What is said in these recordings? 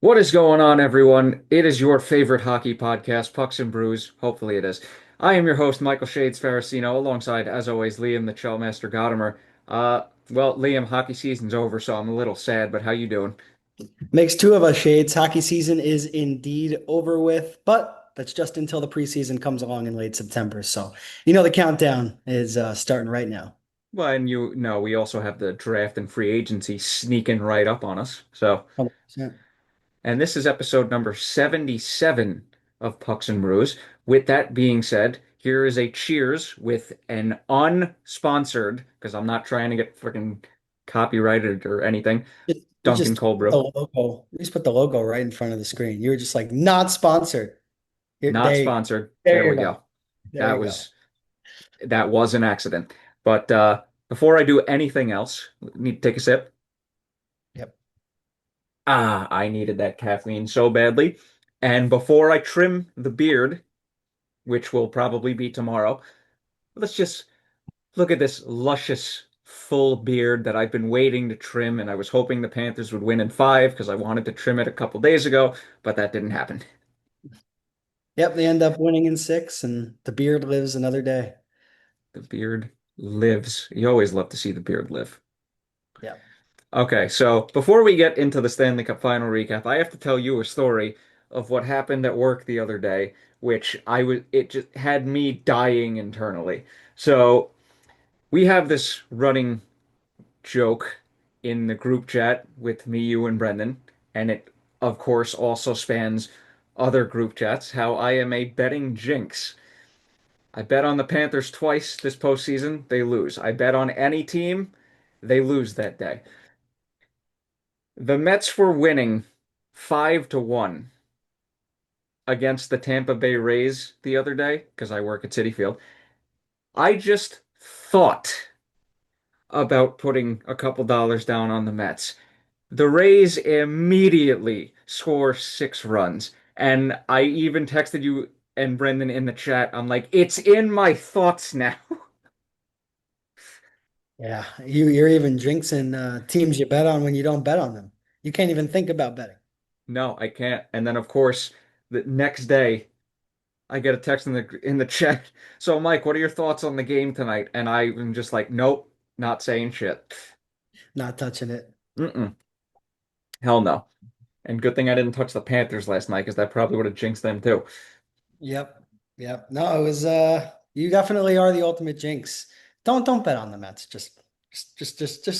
What is going on, everyone? It is your favorite hockey podcast, Pucks and Brews. Hopefully it is. I am your host, Michael Shades Faracino, alongside, as always, Liam the Chellmaster Gottimer. Liam, hockey season's over, so I'm a little sad, but how you doing? Makes two of us shades. Hockey season is indeed over with, but that's just until the preseason comes along in late September. So, the countdown is starting right now. Well, and you know, we also have the draft and free agency sneaking right up on us. 100%. And this is episode number 77 of Pucks and Brews. With that being said, here is a cheers with an unsponsored, because I'm not trying to get freaking copyrighted or anything, You Dunkin' just Cold put the Brew. logo. You just put the logo right in front of the screen. You were just like, not sponsored. Here, Not sponsored. There there you we go. go. There That you go. was that was an accident. But before I do anything else, need to take a sip. Yep. Ah, I needed that caffeine so badly. And before I trim the beard, which will probably be tomorrow, let's just look at this luscious full beard that I've been waiting to trim, and I was hoping the Panthers would win in five because I wanted to trim it a couple days ago, but that didn't happen. Yep. They end up winning in six, and the beard lives another day. The beard lives. You always love to see the beard live. Yep. Okay, so before we get into the Stanley Cup Final recap, I have to tell you a story of what happened at work the other day, which it just had me dying internally. So we have this running joke in the group chat with me, you, and Brendan, and it, of course, also spans other group chats, how I am a betting jinx. I bet on the Panthers twice this postseason, they lose. I bet on any team, they lose that day. The Mets were winning 5-1 against the Tampa Bay Rays the other day because I work at Citi Field. I just thought about putting a couple dollars down on the Mets. The Rays immediately score 6 runs. And I even texted you and Brendan in the chat. I'm like, it's in my thoughts now. Yeah. You're even jinxing teams you bet on when you don't bet on them. You can't even think about betting. No, I can't. And then of course, the next day I get a text in the chat. So Mike, what are your thoughts on the game tonight? And I am just like, nope, not saying shit. Not touching it. Mm-mm. Hell no. And good thing I didn't touch the Panthers last night because that probably would have jinxed them too. Yep. Yep. No, it was you definitely are the ultimate jinx. Don't bet on the Mets. Just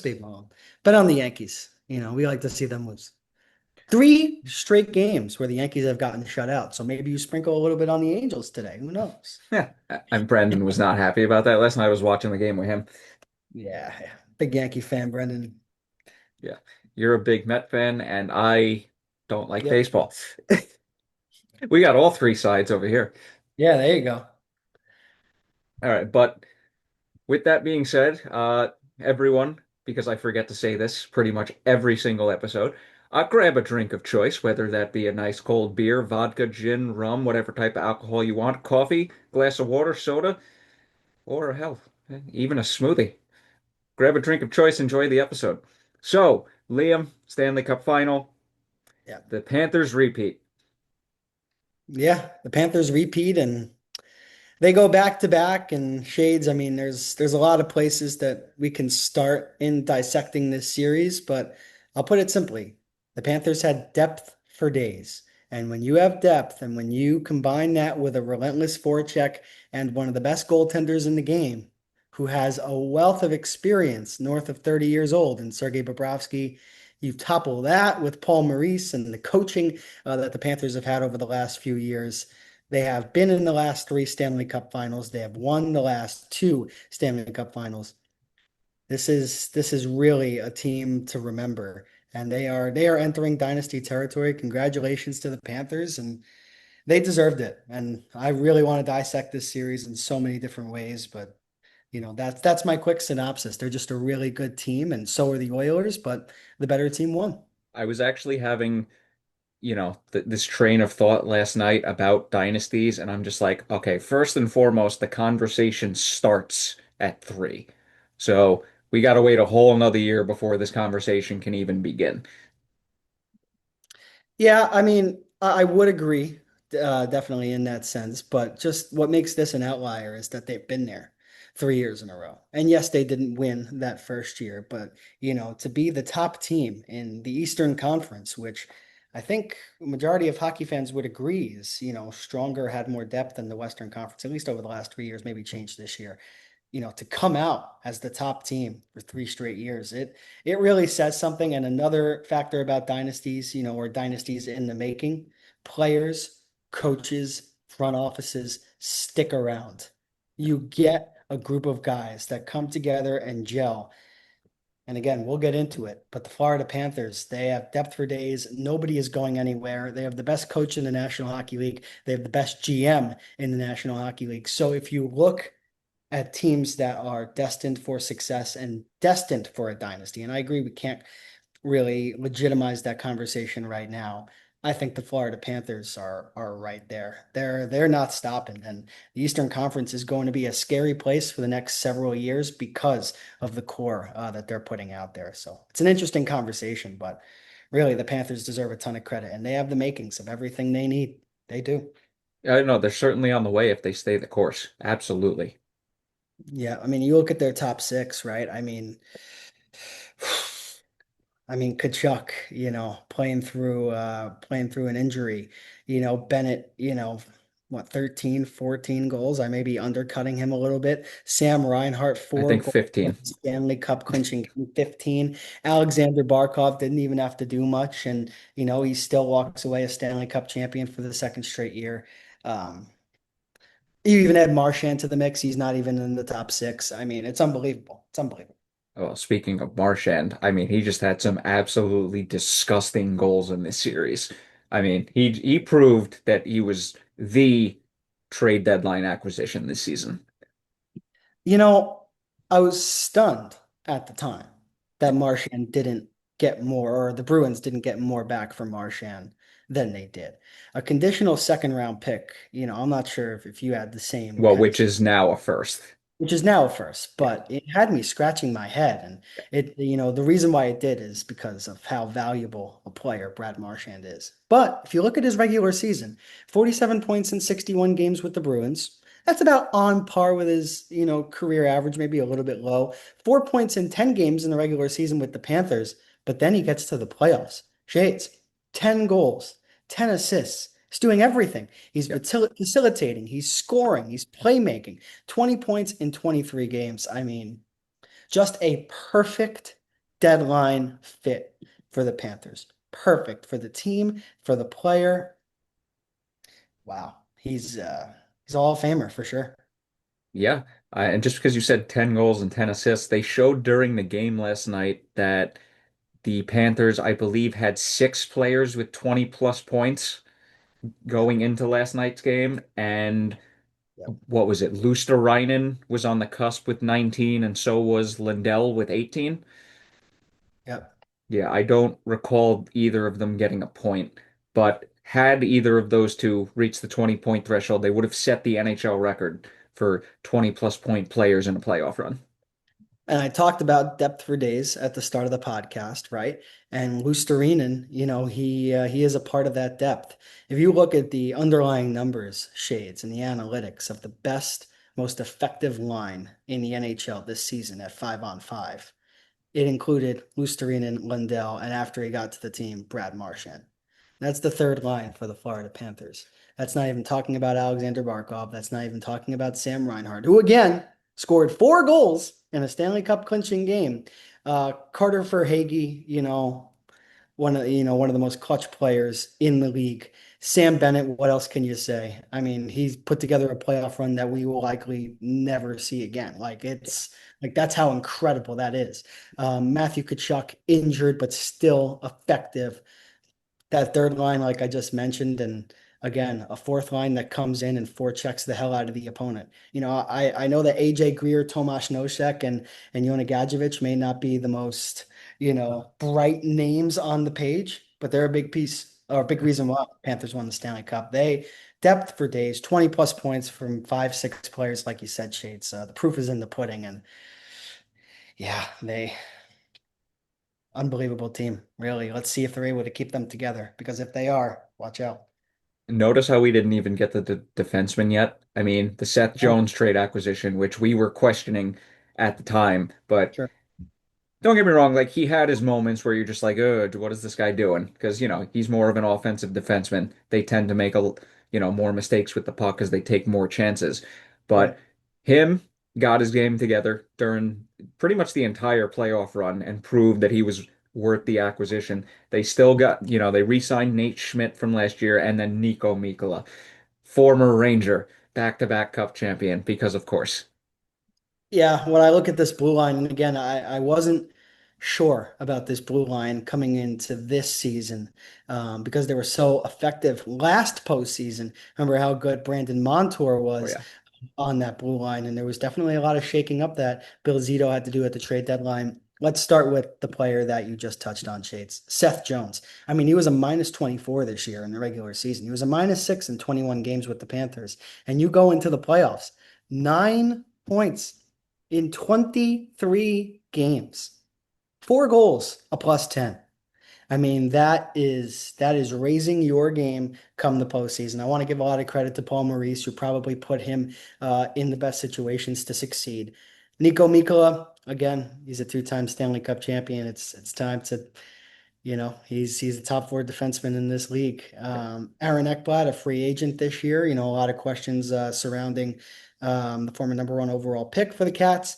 leave them alone. Bet on the Yankees. We like to see them lose. Three straight games where the Yankees have gotten shut out. So maybe you sprinkle a little bit on the Angels today. Who knows? Yeah. And Brendan was not happy about that last night. I was watching the game with him. Yeah, yeah. Big Yankee fan, Brendan. Yeah. You're a big Met fan, and I don't like Yep. baseball. We got all three sides over here. Yeah, there you go. All right, but with that being said, everyone, because I forget to say this pretty much every single episode, grab a drink of choice, whether that be a nice cold beer, vodka, gin, rum, whatever type of alcohol you want, coffee, glass of water, soda, or hell, even a smoothie. Grab a drink of choice, enjoy the episode. So, Liam, Stanley Cup Final, Yeah. the Panthers repeat. Yeah. The Panthers repeat and they go back to back and shades. I mean, there's a lot of places that we can start in dissecting this series, but I'll put it simply. The Panthers had depth for days. And when you have depth and when you combine that with a relentless forecheck and one of the best goaltenders in the game, who has a wealth of experience north of 30 years old in Sergei Bobrovsky, you topple that with Paul Maurice and the coaching that the Panthers have had over the last few years. They have been in the last three Stanley Cup finals. They have won the last two Stanley Cup finals. This is really a team to remember. And they are entering dynasty territory. Congratulations to the Panthers, and they deserved it. And I really want to dissect this series in so many different ways, but that's my quick synopsis. They're just a really good team, and so are the Oilers, but the better team won. I was actually having, this train of thought last night about dynasties, and I'm just like, okay, first and foremost, the conversation starts at three. So we got to wait a whole another year before this conversation can even begin. Yeah, I mean, I would agree, definitely in that sense. But just what makes this an outlier is that they've been there 3 years in a row. And yes, they didn't win that first year, but to be the top team in the Eastern Conference, which I think a majority of hockey fans would agree is, stronger, had more depth than the Western Conference, at least over the last 3 years, maybe changed this year. To come out as the top team for 3 straight years, it really says something. And another factor about dynasties, or dynasties in the making, players, coaches, front offices stick around. You get a group of guys that come together and gel. And again, we'll get into it, but the Florida Panthers, they have depth for days. Nobody is going anywhere. They have the best coach in the National Hockey League. They have the best GM in the National Hockey League. So if you look at teams that are destined for success and destined for a dynasty. And I agree, we can't really legitimize that conversation right now. I think the Florida Panthers are right there. They're not stopping. And the Eastern Conference is going to be a scary place for the next several years because of the core that they're putting out there. So it's an interesting conversation, but really the Panthers deserve a ton of credit and they have the makings of everything they need. They do. I know they're certainly on the way if they stay the course. Absolutely. Yeah, I mean, you look at their top six, right? I mean, Kachuk, playing through an injury, Bennett, what, 13, 14 goals. I may be undercutting him a little bit. Sam Reinhart, I four think goals, 15. Stanley Cup clinching 15. Alexander Barkov didn't even have to do much, and he still walks away a Stanley Cup champion for the second straight year. Um, you even add Marchand to the mix. He's not even in the top six. I mean, it's unbelievable. It's unbelievable. Well, speaking of Marchand, I mean, he just had some absolutely disgusting goals in this series. I mean, he proved that he was the trade deadline acquisition this season. You know, I was stunned at the time that Marchand didn't get more, or the Bruins didn't get more back from Marchand than they did. A conditional second round pick, I'm not sure if you had the same Well, kind of, which is now a first. which is now a first, Yeah. but it had me scratching my head. And the reason why it did is because of how valuable a player Brad Marchand is. But if you look at his regular season, 47 points in 61 games with the Bruins. That's about on par with his, career average, maybe a little bit low. 4 points in 10 games in the regular season with the Panthers, but then he gets to the playoffs. Shades, 10 goals, 10 assists. He's doing everything. He's Yeah. facilitating, he's scoring, he's playmaking. 20 points in 23 games. I mean, just a perfect deadline fit for the Panthers. Perfect for the team, for the player. Wow. He's a Hall of Famer for sure. Yeah. And just because you said 10 goals and 10 assists, they showed during the game last night that the Panthers, I believe, had six players with 20 plus points going into last night's game. And Yep. what was it? Luosterainen was on the cusp with 19, and so was Lindell with 18. Yep. Yeah, I don't recall either of them getting a point, but had either of those two reached the 20-point threshold, they would have set the NHL record for 20 plus point players in a playoff run. And I talked about depth for days at the start of the podcast, right? And Lusterinen, he is a part of that depth. If you look at the underlying numbers, shades, and the analytics of the best, most effective line in the NHL this season at 5-on-5, it included Lusterinen, Lindell, and after he got to the team, Brad Marchand. That's the third line for the Florida Panthers. That's not even talking about Alexander Barkov. That's not even talking about Sam Reinhart, who again scored 4 goals in a Stanley Cup clinching game. Carter Verhaeghe, one of the most clutch players in the league. Sam Bennett, what else can you say? I mean, he's put together a playoff run that we will likely never see again. That's how incredible that is. Matthew Tkachuk injured but still effective. That third line, like I just mentioned, and again, a fourth line that comes in and forechecks the hell out of the opponent. I know that AJ Greer, Tomas Nosek, and Yona Gadjevich may not be the most, bright names on the page, but they're a big piece or a big reason why Panthers won the Stanley Cup. They depth for days, 20 plus points from 5, 6 players, like you said, Shades. The proof is in the pudding, and yeah, Unbelievable team, really. Let's see if they're able to keep them together because if they are, watch out. Notice how we didn't even get the defenseman yet. I mean, the Seth Yeah, Jones trade acquisition, which we were questioning at the time, but sure. don't get me wrong, like he had his moments where you're just like, what is this guy doing? Because, he's more of an offensive defenseman. They tend to make more mistakes with the puck because they take more chances. Right. But him got his game together during pretty much the entire playoff run and proved that he was worth the acquisition. They still got, they re-signed Nate Schmidt from last year and then Nico Mikkola, former Ranger, back-to-back Cup champion, because of course. Yeah, when I look at this blue line, and again, I wasn't sure about this blue line coming into this season because they were so effective last postseason. Remember how good Brandon Montour Oh was yeah. on that blue line, and there was definitely a lot of shaking up that Bill Zito had to do at the trade deadline. Let's start with the player that you just touched on, Shades, Seth Jones. I mean, he was a minus 24 this year in the regular season. He was a minus 6 in 21 games with the Panthers. And you go into the playoffs, 9 points in 23 games, 4 goals, a plus 10. I mean, that is raising your game come the postseason. I want to give a lot of credit to Paul Maurice, who probably put him in the best situations to succeed. Nico Mikkola, again, he's a two-time Stanley Cup champion. It's time to, he's the top four defenseman in this league. Aaron Ekblad, a free agent this year. A lot of questions surrounding the former number one overall pick for the Cats.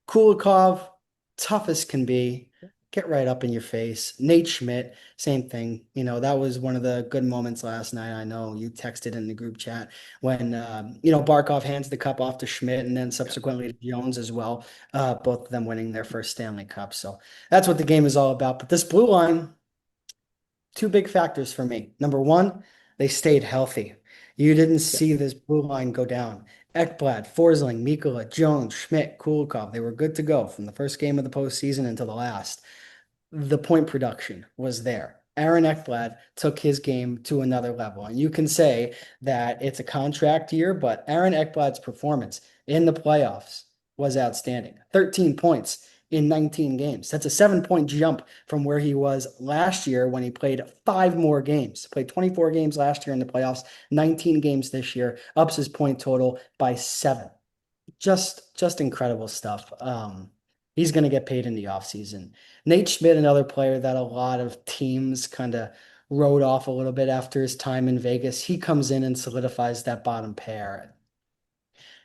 Kulikov, tough as can be. Get right up in your face. Nate Schmidt, same thing. That was one of the good moments last night. I know you texted in the group chat when, Barkov hands the cup off to Schmidt and then Yeah. subsequently to Jones as well. Both of them winning their first Stanley Cup. So that's what the game is all about. But this blue line, two big factors for me. Number one, they stayed healthy. You didn't Yeah. see this blue line go down. Ekblad, Forsling, Mikkola, Jones, Schmidt, Kulikov, they were good to go from the first game of the postseason until the last. The point production was there. Aaron Ekblad took his game to another level. And you can say that it's a contract year, but Aaron Ekblad's performance in the playoffs was outstanding. 13 points in 19 games. That's a 7 point jump from where he was last year when he played 5 more games. Played 24 games last year in the playoffs, 19 games this year, ups his point total by 7. Just incredible stuff. He's going to get paid in the offseason. Nate Schmidt, another player that a lot of teams kind of wrote off a little bit after his time in Vegas. He comes in and solidifies that bottom pair.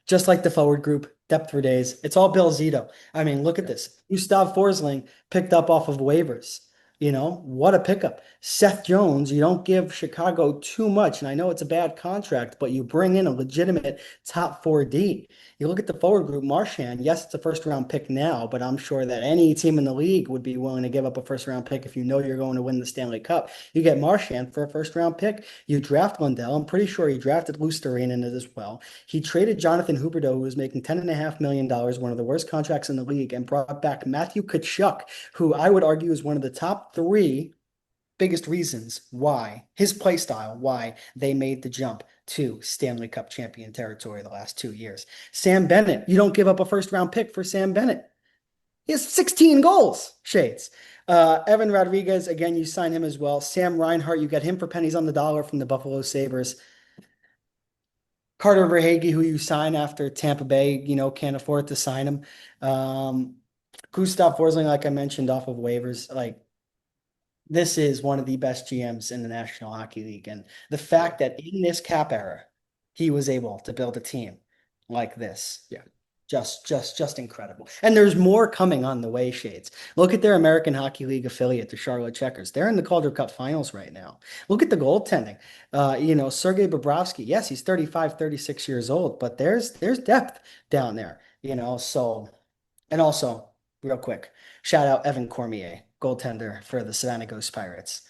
Just like the forward group, depth for days. It's all Bill Zito. I mean, look at Yeah. this. Gustav Forsling picked up off of waivers. What a pickup. Seth Jones, you don't give Chicago too much. And I know it's a bad contract, but you bring in a legitimate top 4D. You look at the forward group, Marchand. Yes, it's a first round pick now, but I'm sure that any team in the league would be willing to give up a first round pick if you know you're going to win the Stanley Cup. You get Marchand for a first round pick. You draft Lundell. I'm pretty sure he drafted Lusterin in it as well. He traded Jonathan Huberdeau, who was making $10.5 million, one of the worst contracts in the league, and brought back Matthew Tkachuk, who I would argue is one of the top three biggest reasons why his play style, why they made the jump to Stanley Cup champion territory the last 2 years. Sam Bennett, you don't give up a first round pick for Sam Bennett. He has 16 goals, Shades. Evan Rodriguez, again, you sign him as well. Sam Reinhart, you get him for pennies on the dollar from the Buffalo Sabres. Carter Verhaeghe, who you sign after Tampa Bay, can't afford to sign him. Um, Gustav Forsling, like I mentioned, off of waivers. Like, this is one of the best GMs in the National Hockey League. And the Yeah. fact that in this cap era, he was able to build a team like this, Yeah. just incredible. And there's more coming on the way, Shades. Look at their American Hockey League affiliate, the Charlotte Checkers. They're in the Calder Cup finals right now. Look at the goaltending. Sergei Bobrovsky, yes, he's 35, 36 years old, but there's depth down there, so and also, real quick, shout out Evan Cormier, goaltender for the Savannah Ghost Pirates,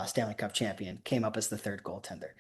Stanley Cup champion, came up as the third goaltender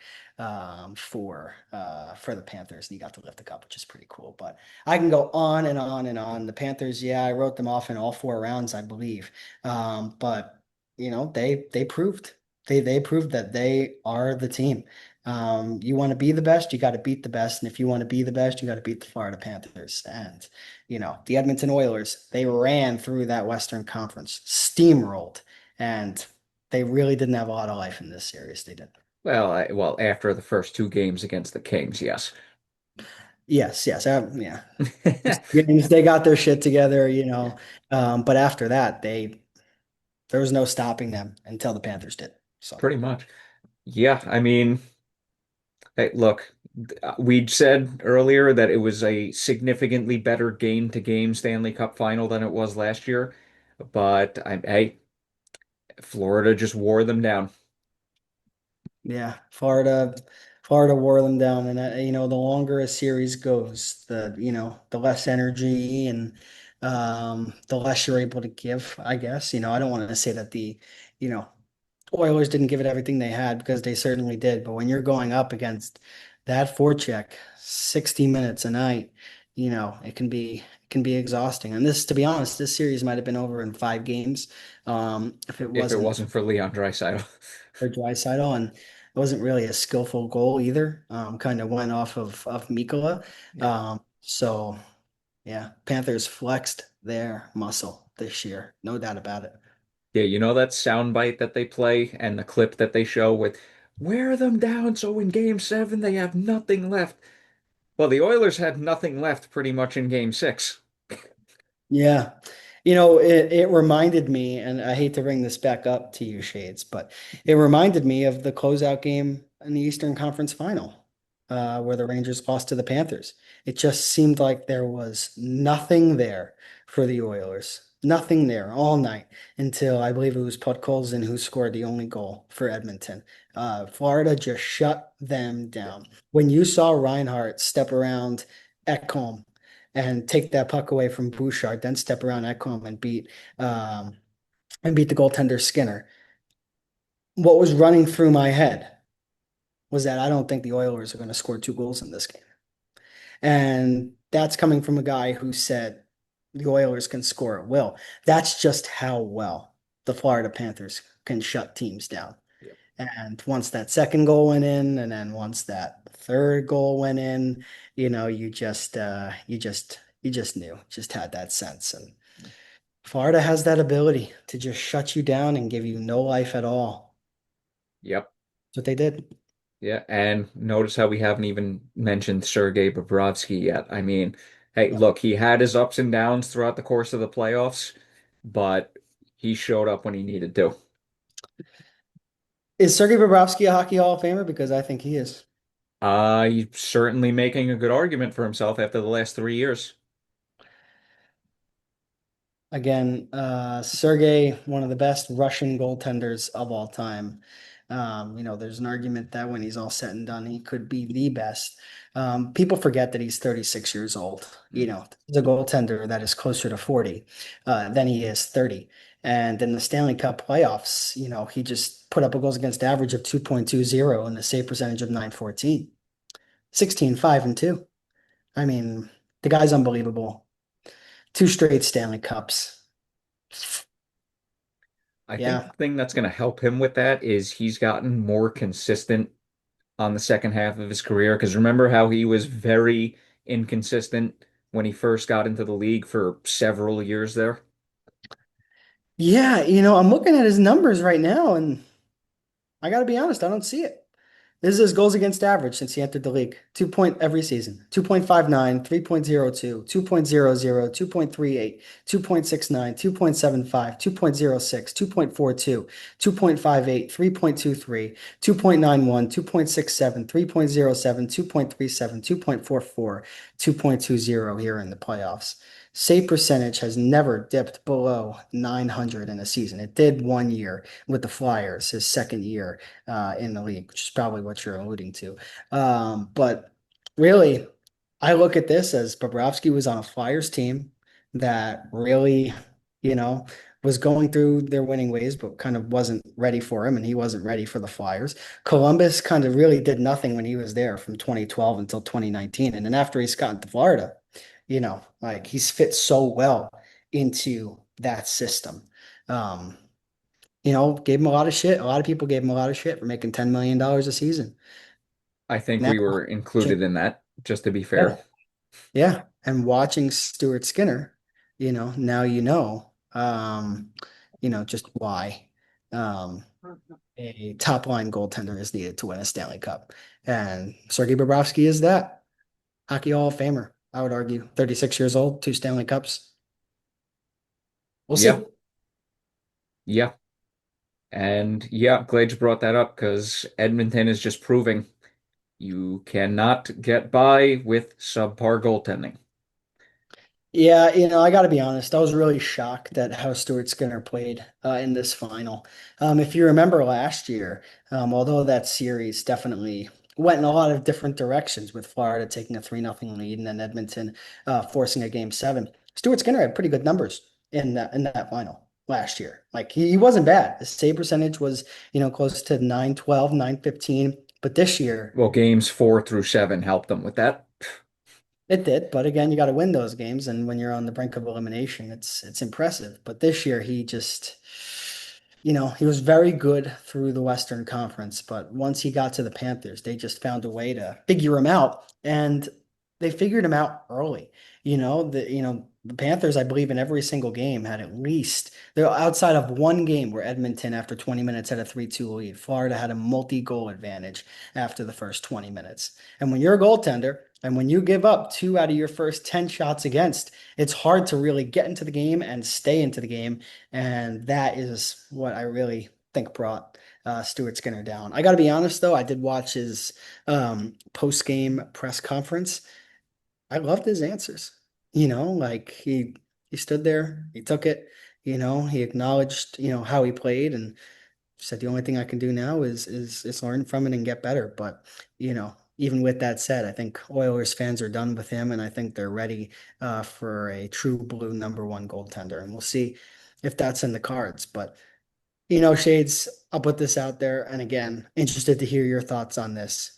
for the Panthers, and he got to lift the cup, which is pretty cool. But I can go on and on and on. The Panthers, yeah, I wrote them off in all 4 rounds, I believe. But they proved that they are the team. You want to be the best, you got to beat the best. And if you want to be the best, you got to beat the Florida Panthers. And, the Edmonton Oilers, they ran through that Western Conference, steamrolled, and they really didn't have a lot of life in this series. They didn't. Well, after the first two games against the Kings, yes. Yes, yes, yeah. Games, they got their shit together, but after that, there was no stopping them until the Panthers did. So, Pretty much. Yeah, I mean, hey, look, we said earlier that it was a significantly better game-to-game Stanley Cup final than it was last year, but hey, Florida just wore them down. yeah, Florida wore them down, and the longer a series goes, the less energy and the less you're able to give, I guess. I don't want to say that the you know Oilers didn't give it everything they had because they certainly did. But when you're going up against that forecheck 60 minutes a night, it can be exhausting. And to be honest, this series might have been over in 5 games, if it If it wasn't wasn't for Leon Draisaitl. for Draisaitl, and it wasn't really a skillful goal either. Kind of went off of Mikkola. Yeah. So yeah, Panthers flexed their muscle this year, no doubt about it. Yeah, you know that soundbite that they play and the clip that they show with wear them down so in game seven they have nothing left. Well, the Oilers had nothing left pretty much in game six. Yeah. It reminded me, and I hate to bring this back up to you, Shades, but it reminded me of the closeout game in the Eastern Conference Final, where the Rangers lost to the Panthers. It just seemed like there was nothing there for the Oilers. Nothing there all night until I believe it was Podkolzin who scored the only goal for Edmonton. Florida just shut them down. When you saw Reinhart step around Ekholm and take that puck away from Bouchard, then step around Ekholm and beat the goaltender Skinner. What was running through my head was that I don't think the Oilers are going to score 2 goals in this game. And that's coming from a guy who said the Oilers can score at will. That's just how well the Florida Panthers can shut teams down. Yep. And once that second goal went in, and then once that third goal went in, you just knew, just had that sense. And Florida has that ability to just shut you down and give you no life at all. Yep. That's what they did. Yeah, and notice how we haven't even mentioned Sergei Bobrovsky yet. I mean, hey, Yeah. look, he had his ups and downs throughout the course of the playoffs, but he showed up when he needed to. Is Sergei Bobrovsky a Hockey Hall of Famer? Because I think he is. He's certainly making a good argument for himself after the last 3 years. Again, Sergey, one of the best Russian goaltenders of all time. There's an argument that when he's all said and done, he could be the best. People forget that he's 36 years old. He's a goaltender that is closer to 40 than he is 30. And in the Stanley Cup playoffs, he just put up a goals against average of 2.20 and a save percentage of 914. 16, 5, and 2. I mean, the guy's unbelievable. 2 straight Stanley Cups. I think Yeah. the thing that's going to help him with that is he's gotten more consistent on the second half of his career. Because remember how he was very inconsistent when he first got into the league for several years there? Yeah, I'm looking at his numbers right now, and I got to be honest, I don't see it. This is his goals against average since he entered the league. 2 point every season. 2.59, 3.02, 2.00, 2.38, 2.69, 2.75, 2.06, 2.42, 2.58, 3.23, 2.91, 2.67, 3.07, 2.37, 2.44, 2.20 here in the playoffs. Save percentage has never dipped below 900 in a season. It did 1 year with the Flyers, his second year in the league, which is probably what you're alluding to. But really, I look at this as Bobrovsky was on a Flyers team that really, you know, was going through their winning ways, but kind of wasn't ready for him, and he wasn't ready for the Flyers. Columbus kind of really did nothing when he was there from 2012 until 2019. And then after he's gotten to Florida, like he's fit so well into that system. Um, gave him a lot of shit. A lot of people gave him a lot of shit for making $10 million a season. I think Now, we were included in that, just to be fair. yeah, yeah, and watching Stuart Skinner, now just why a top line goaltender is needed to win a Stanley Cup. And Sergei Bobrovsky is that Hockey Hall of Famer, I would argue. 36 years old, two Stanley Cups. We'll Yeah, see. yeah. And yeah, glad you brought that up because Edmonton is just proving you cannot get by with subpar goaltending. Yeah, I got to be honest. I was really shocked at how Stuart Skinner played in this final. If you remember last year, although that series definitely went in a lot of different directions with Florida taking a 3-0 lead and then Edmonton forcing a game seven, Stuart Skinner had pretty good numbers in that final last year. Like he wasn't bad. His save percentage was, close to 912, 915. But this year, Well, games 4 through 7 helped them with that. it did, but again, you got to win those games, and when you're on the brink of elimination, it's impressive. But this year, he just, he was very good through the Western Conference, but once he got to the Panthers, they just found a way to figure him out, and they figured him out early. The Panthers, I believe, in every single game had at least they're outside of one game where Edmonton, after 20 minutes, had a 3-2 lead. Florida had a multi-goal advantage after the first 20 minutes. And when you're a goaltender, and when you give up two out of your first 10 shots against, it's hard to really get into the game and stay into the game. And that is what I really think brought Stuart Skinner down. I got to be honest, though, I did watch his post-game press conference. I loved his answers. Like he stood there, he took it, he acknowledged, how he played and said the only thing I can do now is learn from it and get better. But even with that said, I think Oilers fans are done with him, and I think they're ready for a true blue number one goaltender, and we'll see if that's in the cards. But Shades, I'll put this out there, and again, interested to hear your thoughts on this.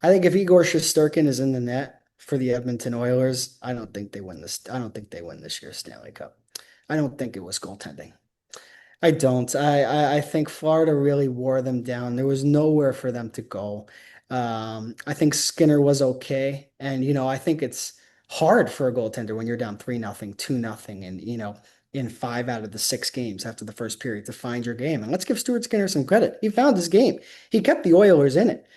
I think if Igor Shesterkin is in the net for the Edmonton Oilers, I don't think they win this. I don't think they win this year's Stanley Cup. I don't think it was goaltending. I don't. I think Florida really wore them down. There was nowhere for them to go. I think Skinner was okay, and I think it's hard for a goaltender when you're down 3-0, 2-0, and in 5 out of the 6 games after the first period to find your game. And let's give Stuart Skinner some credit. He found his game. He kept the Oilers in it.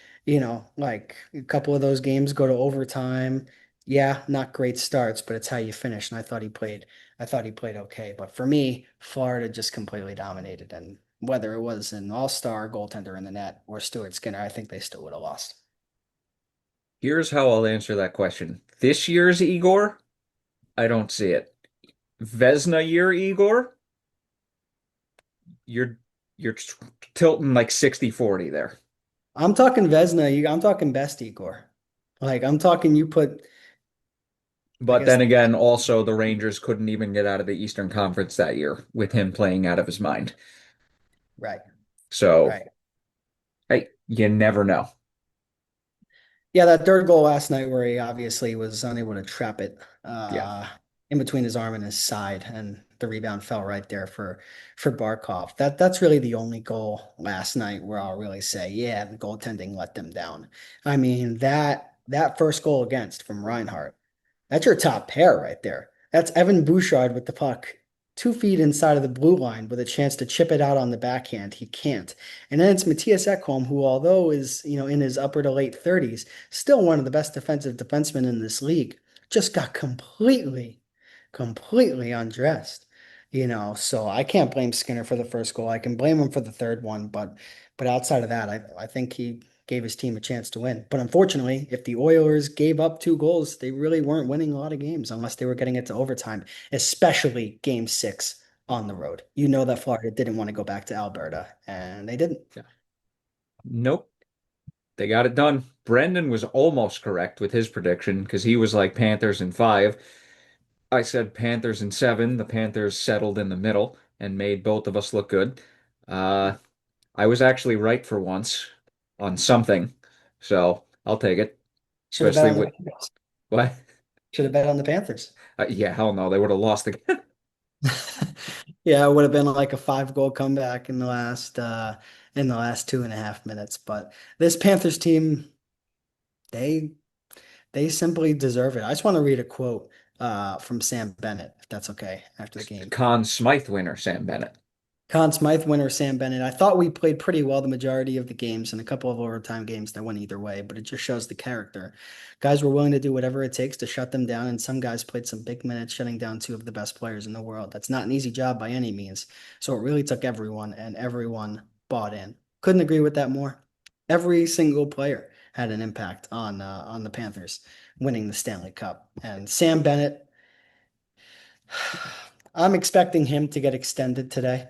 Like a couple of those games go to overtime. Yeah, not great starts, but it's how you finish. And I thought he played okay. But for me, Florida just completely dominated. And whether it was an all-star goaltender in the net or Stuart Skinner, I think they still would have lost. Here's how I'll answer that question. This year's Igor, I don't see it. Vezina year Igor, you're you're tilting like 60-40 there. I'm talking Vezina. I'm talking best Igor. Like I'm talking you put, I But guess, then again, also the Rangers couldn't even get out of the Eastern Conference that year with him playing out of his mind. right, So, right. hey, you never know. Yeah, that third goal last night where he obviously was unable to trap it Yeah. in between his arm and his side, and the rebound fell right there for Barkov. That's really the only goal last night where I'll really say, yeah, the goaltending let them down. I mean, that first goal against from Reinhart, that's your top pair right there. That's Evan Bouchard with the puck 2 feet inside of the blue line with a chance to chip it out on the backhand. He can't. And then it's Matthias Ekholm, who, although is, in his upper to late 30s, still one of the best defensive defensemen in this league, just got completely undressed. So I can't blame Skinner for the first goal. I can blame him for the third one, but outside of that, I think he gave his team a chance to win. But unfortunately, if the Oilers gave up 2 goals, they really weren't winning a lot of games unless they were getting it to overtime, especially game 6 on the road. You know that Florida didn't want to go back to Alberta, and they didn't. Yeah. Nope. They got it done. Brendan was almost correct with his prediction because he was like Panthers in 5. I said Panthers in 7. The Panthers settled in the middle and made both of us look good. Uh, I was actually right for once on something, so I'll take it. Should have bet Especially on the with Panthers. what? Should have bet on the Panthers. Yeah, hell no, they would have lost again. Yeah, it would have been like a 5 goal comeback in the last 2.5 minutes. But this Panthers team They they simply deserve it. I just want to read a quote from Sam Bennett, if that's okay, after the game. Conn Smythe winner, Sam Bennett. Conn Smythe winner Sam Bennett. I thought we played pretty well the majority of the games and a couple of overtime games that went either way, but it just shows the character. Guys were willing to do whatever it takes to shut them down, and some guys played some big minutes shutting down two of the best players in the world. That's not an easy job by any means. So it really took everyone, and everyone bought in. Couldn't agree with that more. Every single player had an impact on the Panthers winning the Stanley Cup. And Sam Bennett, I'm expecting him to get extended today.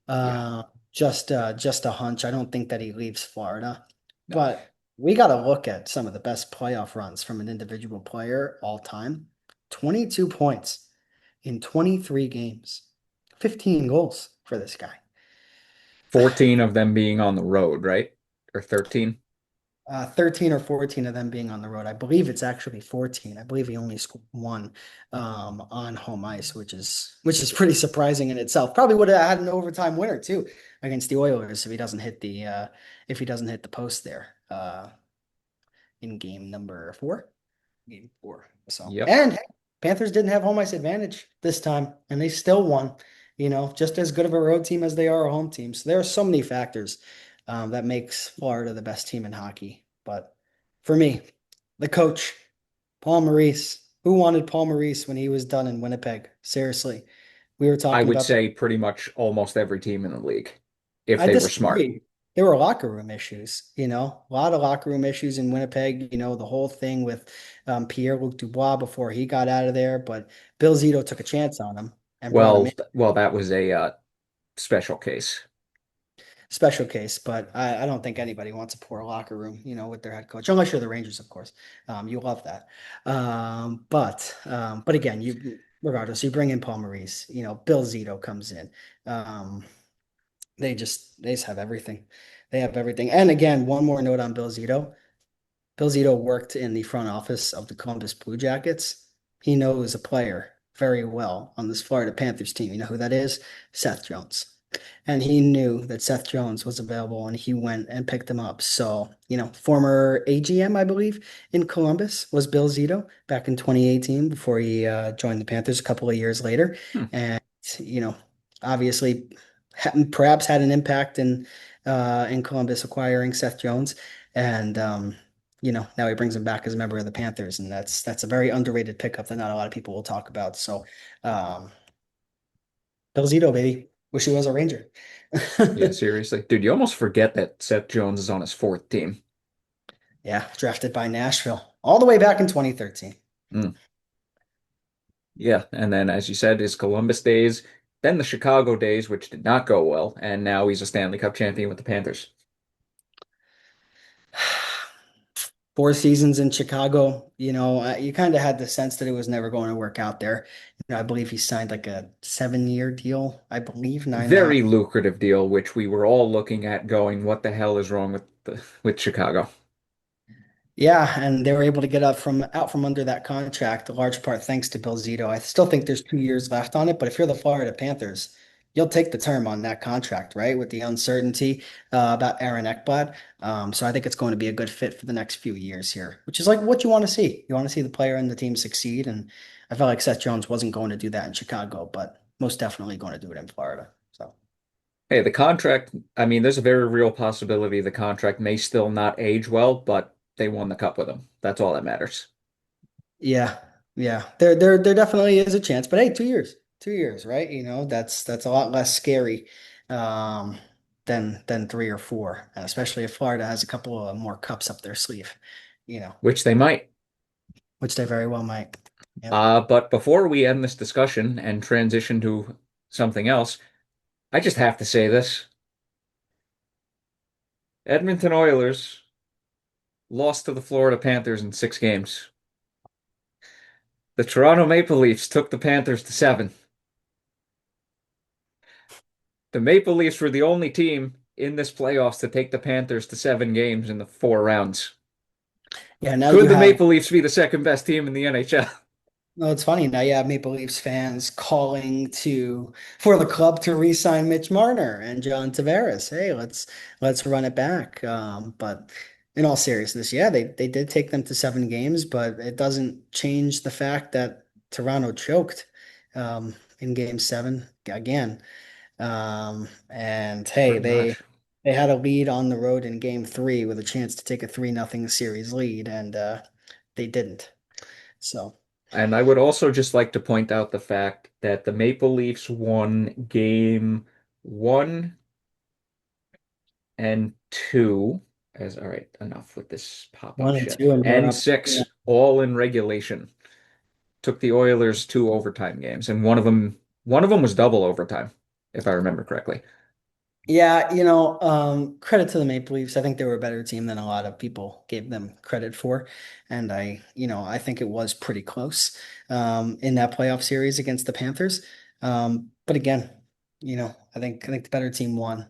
Yeah, Uh, just a hunch. I don't think that he leaves Florida, no. but we got to look at some of the best playoff runs from an individual player all time. 22 points in 23 games, 15 goals for this guy. 14 of them being on the road, right? Or 13? 13 or 14 of them being on the road. I believe it's actually 14. I believe he only scored one on home ice, which is pretty surprising in itself. Probably would have had an overtime winner too against the Oilers if he doesn't hit the post there in game number four. Game four. So, Yep. and hey, Panthers didn't have home ice advantage this time, and they still won. Just as good of a road team as they are a home team. So there are so many factors that makes Florida the best team in hockey. But for me, the coach, Paul Maurice, who wanted Paul Maurice when he was done in Winnipeg? Seriously, we were I talking would about that. say pretty much almost every team in the league, if I they were smart. disagree. There were locker room issues, a lot of locker room issues in Winnipeg, the whole thing with Pierre-Luc Dubois before he got out of there, but Bill Zito took a chance on him and brought him in. Well, that was a special case. Special case, but I don't think anybody wants a poor locker room, with their head coach, unless you're the Rangers, of course. You love that. But again, regardless, you bring in Paul Maurice, Bill Zito comes in. Um, they just have everything. They have everything. And again, one more note on Bill Zito. Bill Zito worked in the front office of the Columbus Blue Jackets. He knows a player very well on this Florida Panthers team. You know who that is? Seth Jones. And he knew that Seth Jones was available and he went and picked him up. So, former AGM, I believe, in Columbus was Bill Zito back in 2018 before he joined the Panthers a couple of years later. Hmm. And, obviously perhaps had an impact in Columbus acquiring Seth Jones. And, now he brings him back as a member of the Panthers. And that's a very underrated pickup that not a lot of people will talk about. So, Bill Zito, baby. Wish he was a Ranger. Yeah, seriously. Dude, you almost forget that Seth Jones is on his fourth team. Yeah, drafted by Nashville all the way back in 2013. Mm. Yeah, and then as you said, his Columbus days, then the Chicago days, which did not go well, and now he's a Stanley Cup champion with the Panthers. 4 seasons in Chicago, you kind of had the sense that it was never going to work out there. I believe he signed like a 7-year deal, I believe, nine and a half. Very lucrative deal, which we were all looking at going, what the hell is wrong with Chicago? Yeah, and they were able to get out from under that contract, a large part thanks to Bill Zito. I still think there's 2 years left on it, but if you're the Florida Panthers, you'll take the term on that contract, right? With the uncertainty about Aaron Ekblad. So I think it's going to be a good fit for the next few years here, which is like what you want to see. You want to see the player and the team succeed, and I felt like Seth Jones wasn't going to do that in Chicago, but most definitely going to do it in Florida. So. Hey, the contract, I mean, there's a very real possibility the contract may still not age well, but they won the cup with him. That's all that matters. Yeah, yeah. There definitely is a chance. But hey, 2 years. 2 years, right? That's a lot less scary um than 3 or 4. And especially if Florida has a couple of more cups up their sleeve, you know, Which they might. which they very well might. Yep. But before we end this discussion and transition to something else, I just have to say this. Edmonton Oilers lost to the Florida Panthers in 6 games. The Toronto Maple Leafs took the Panthers to 7. The Maple Leafs were the only team in this playoffs to take the Panthers to 7 games in the 4 rounds. Yeah, now Could you the have Maple Leafs be the second best team in the NHL? no, it's funny. Now you have Maple Leafs fans calling for the club to re-sign Mitch Marner and John Tavares. Hey, let's run it back. But in all seriousness, yeah, they did take them to 7 games, but it doesn't change the fact that Toronto choked in game 7 again. And hey, Pretty much. they had a lead on the road in game 3 with a chance to take a 3-0 series lead, and they didn't. So And I would also just like to point out the fact that the Maple Leafs won game 1 and 2. As all right, enough with this pop-up one and shit. two, and we're And up. 6, all in regulation. Took the Oilers 2 overtime games, and one of them was double overtime, if I remember correctly. Yeah, credit to the Maple Leafs. I think they were a better team than a lot of people gave them credit for. And I think it was pretty close in that playoff series against the Panthers. But again, I think the better team won.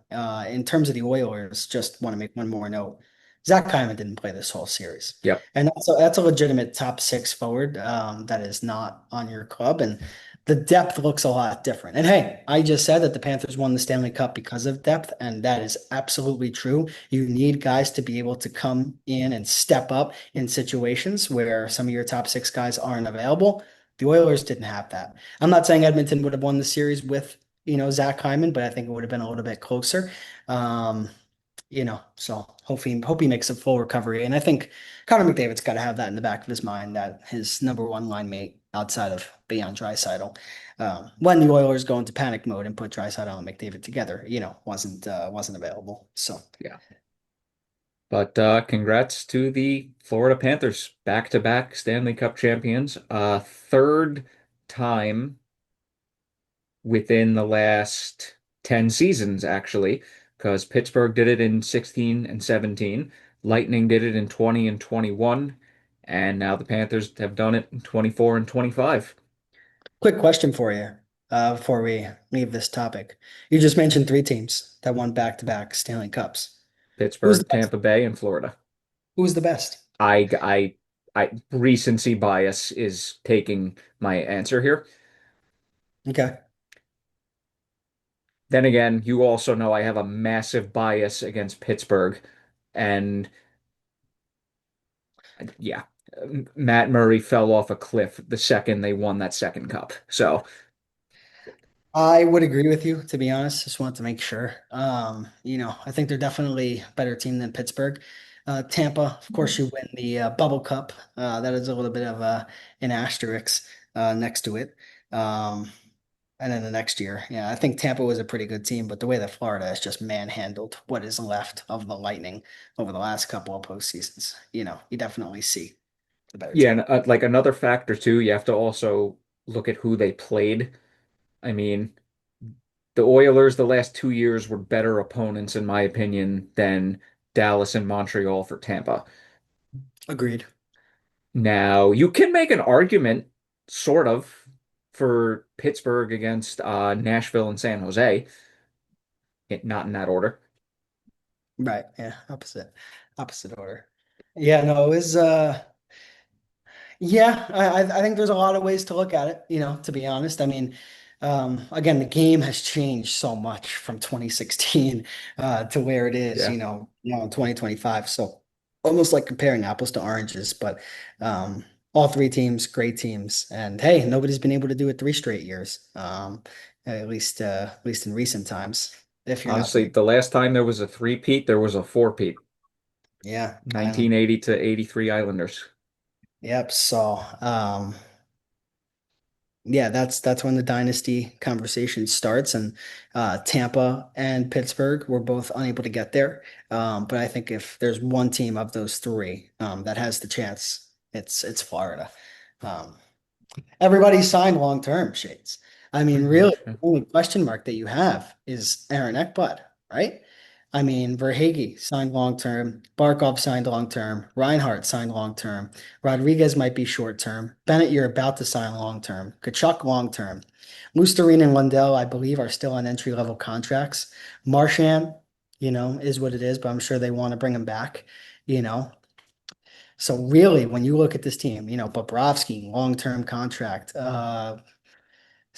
In terms of the Oilers, just want to make one more note. Zach Hyman didn't play this whole series. Yep. And that's a legitimate top six forward that is not on your club. And the depth looks a lot different. And hey, I just said that the Panthers won the Stanley Cup because of depth, and that is absolutely true. You need guys to be able to come in and step up in situations where some of your top six guys aren't available. The Oilers didn't have that. I'm not saying Edmonton would have won the series with, Zach Hyman, but I think it would have been a little bit closer. Um, so hope he makes a full recovery. And I think Connor McDavid's got to have that in the back of his mind that his number one line mate outside of Beyond Draisaitl, when the Oilers go into panic mode and put Draisaitl and McDavid together, wasn't available. So Yeah. But congrats to the Florida Panthers, back-to-back Stanley Cup champions. Third time within the last 10 seasons, actually, because Pittsburgh did it in 16 and 17, Lightning did it in 20 and 21, and now the Panthers have done it in 24 and 25. quick question for you before we leave this topic. You just mentioned 3 teams that won back-to-back Stanley Cups. Who's the Pittsburgh, best? Tampa Bay, and Florida. Who's the best? I, I, recency bias is taking my answer here. Okay. Then again, you also know I have a massive bias against Pittsburgh, and yeah, Matt Murray fell off a cliff the second they won that second cup. So, I would agree with you, to be honest. Just want to make sure. I think they're definitely a better team than Pittsburgh. Tampa, of course, you win the Bubble Cup. That is a little bit of an asterisk next to it. Um, and then the next year, yeah, I think Tampa was a pretty good team, but the way that Florida has just manhandled what is left of the Lightning over the last couple of postseasons, you definitely see the better yeah, team. and like another factor too, you have to also look at who they played. I mean, the Oilers the last 2 years were better opponents, in my opinion, than Dallas and Montreal for Tampa. Agreed. Now, you can make an argument, sort of, for Pittsburgh against Nashville and San Jose. Not in that order. Right. Yeah. Opposite order. Yeah, no, it was yeah, I think there's a lot of ways to look at it, to be honest. I mean, again, the game has changed so much from 2016 to where it is, Yeah. in 2025. So almost like comparing apples to oranges, but all 3 teams, great teams. And hey, nobody's been able to do it 3 straight years. At least in recent times, if you're not Honestly, three. the last time there was a three-peat, there was a four-peat. Yeah. And 1980 to 83 Islanders. yep. So yeah, that's when the dynasty conversation starts, and Tampa and Pittsburgh were both unable to get there. But I think if there's one team of those 3 that has the chance, it's Florida. Um, Everybody signed long term, Shades. I mean, Pretty really, much. Yeah. the only question mark that you have is Aaron Ekblad, right? I mean, Verhage signed long term, Barkov signed long term, Reinhardt signed long term, Rodriguez might be short term. Bennett, you're about to sign long term. Kachuk long term. Mustarin and Lundell, I believe, are still on entry level contracts. Marchand, is what it is, but I'm sure they want to bring him back, you know. So really, when you look at this team, Bobrovsky, long-term contract,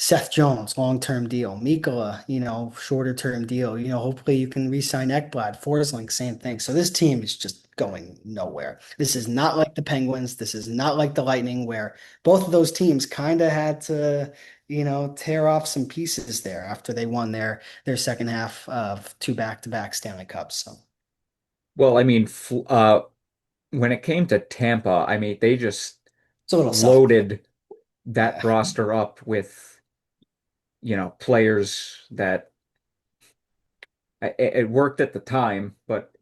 Seth Jones, long-term deal. Mikola, shorter-term deal. Hopefully you can re-sign Ekblad. Forsling, same thing. So this team is just going nowhere. This is not like the Penguins. This is not like the Lightning, where both of those teams kind of had to, tear off some pieces there after they won their second half of two back-to-back Stanley Cups. So Well, I mean, when it came to Tampa, I mean, they just it's a little suffocating. loaded that Yeah. roster up with, players that it worked at the time, but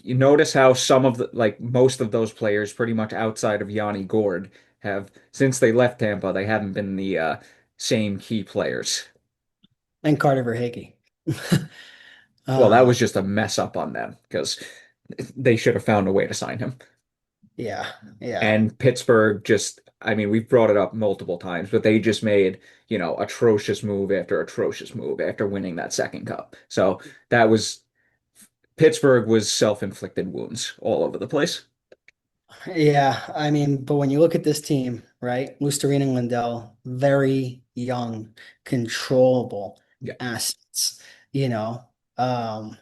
you notice how some of the, like most of those players, pretty much outside of Yanni Gord, have, since they left Tampa, they haven't been the same key players. And Carter Verhaeghe. Well, that Um, was just a mess up on them because they should have found a way to sign him. yeah, yeah. And Pittsburgh just, I mean, we've brought it up multiple times, but they just made, atrocious move after atrocious move after winning that second cup. So that was Pittsburgh was self-inflicted wounds all over the place. Yeah, I mean, but when you look at this team, right? Lusterin and Lindell, very young, controllable Yeah. assets, you know. Um,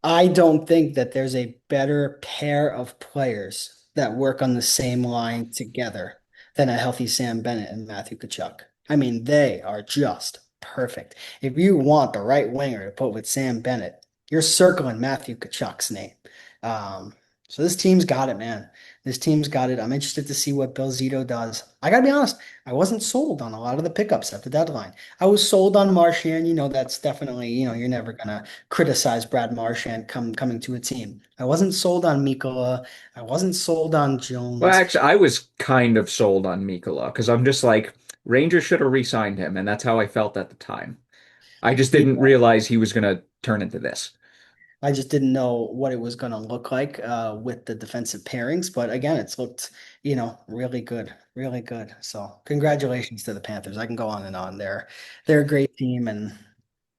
I don't think that there's a better pair of players that work on the same line together than a healthy Sam Bennett and Matthew Tkachuk. I mean, they are just perfect. If you want the right winger to put with Sam Bennett, you're circling Matthew Tkachuk's name. Um, so this team's got it, man. This team's got it. I'm interested to see what Bill Zito does. I gotta be honest, I wasn't sold on a lot of the pickups at the deadline. I was sold on Marchand. That's definitely, you're never gonna criticize Brad Marchand coming to a team. I wasn't sold on Mikola. I wasn't sold on Well, Jones. actually, I was kind of sold on Mikola because I'm just like, Rangers should have re-signed him, and that's how I felt at the time. I just Yeah, didn't realize he was going to turn into this. I just didn't know what it was going to look like with the defensive pairings. But again, it's looked, really good, really good. So congratulations to the Panthers. I can go on and on. They're a great team, and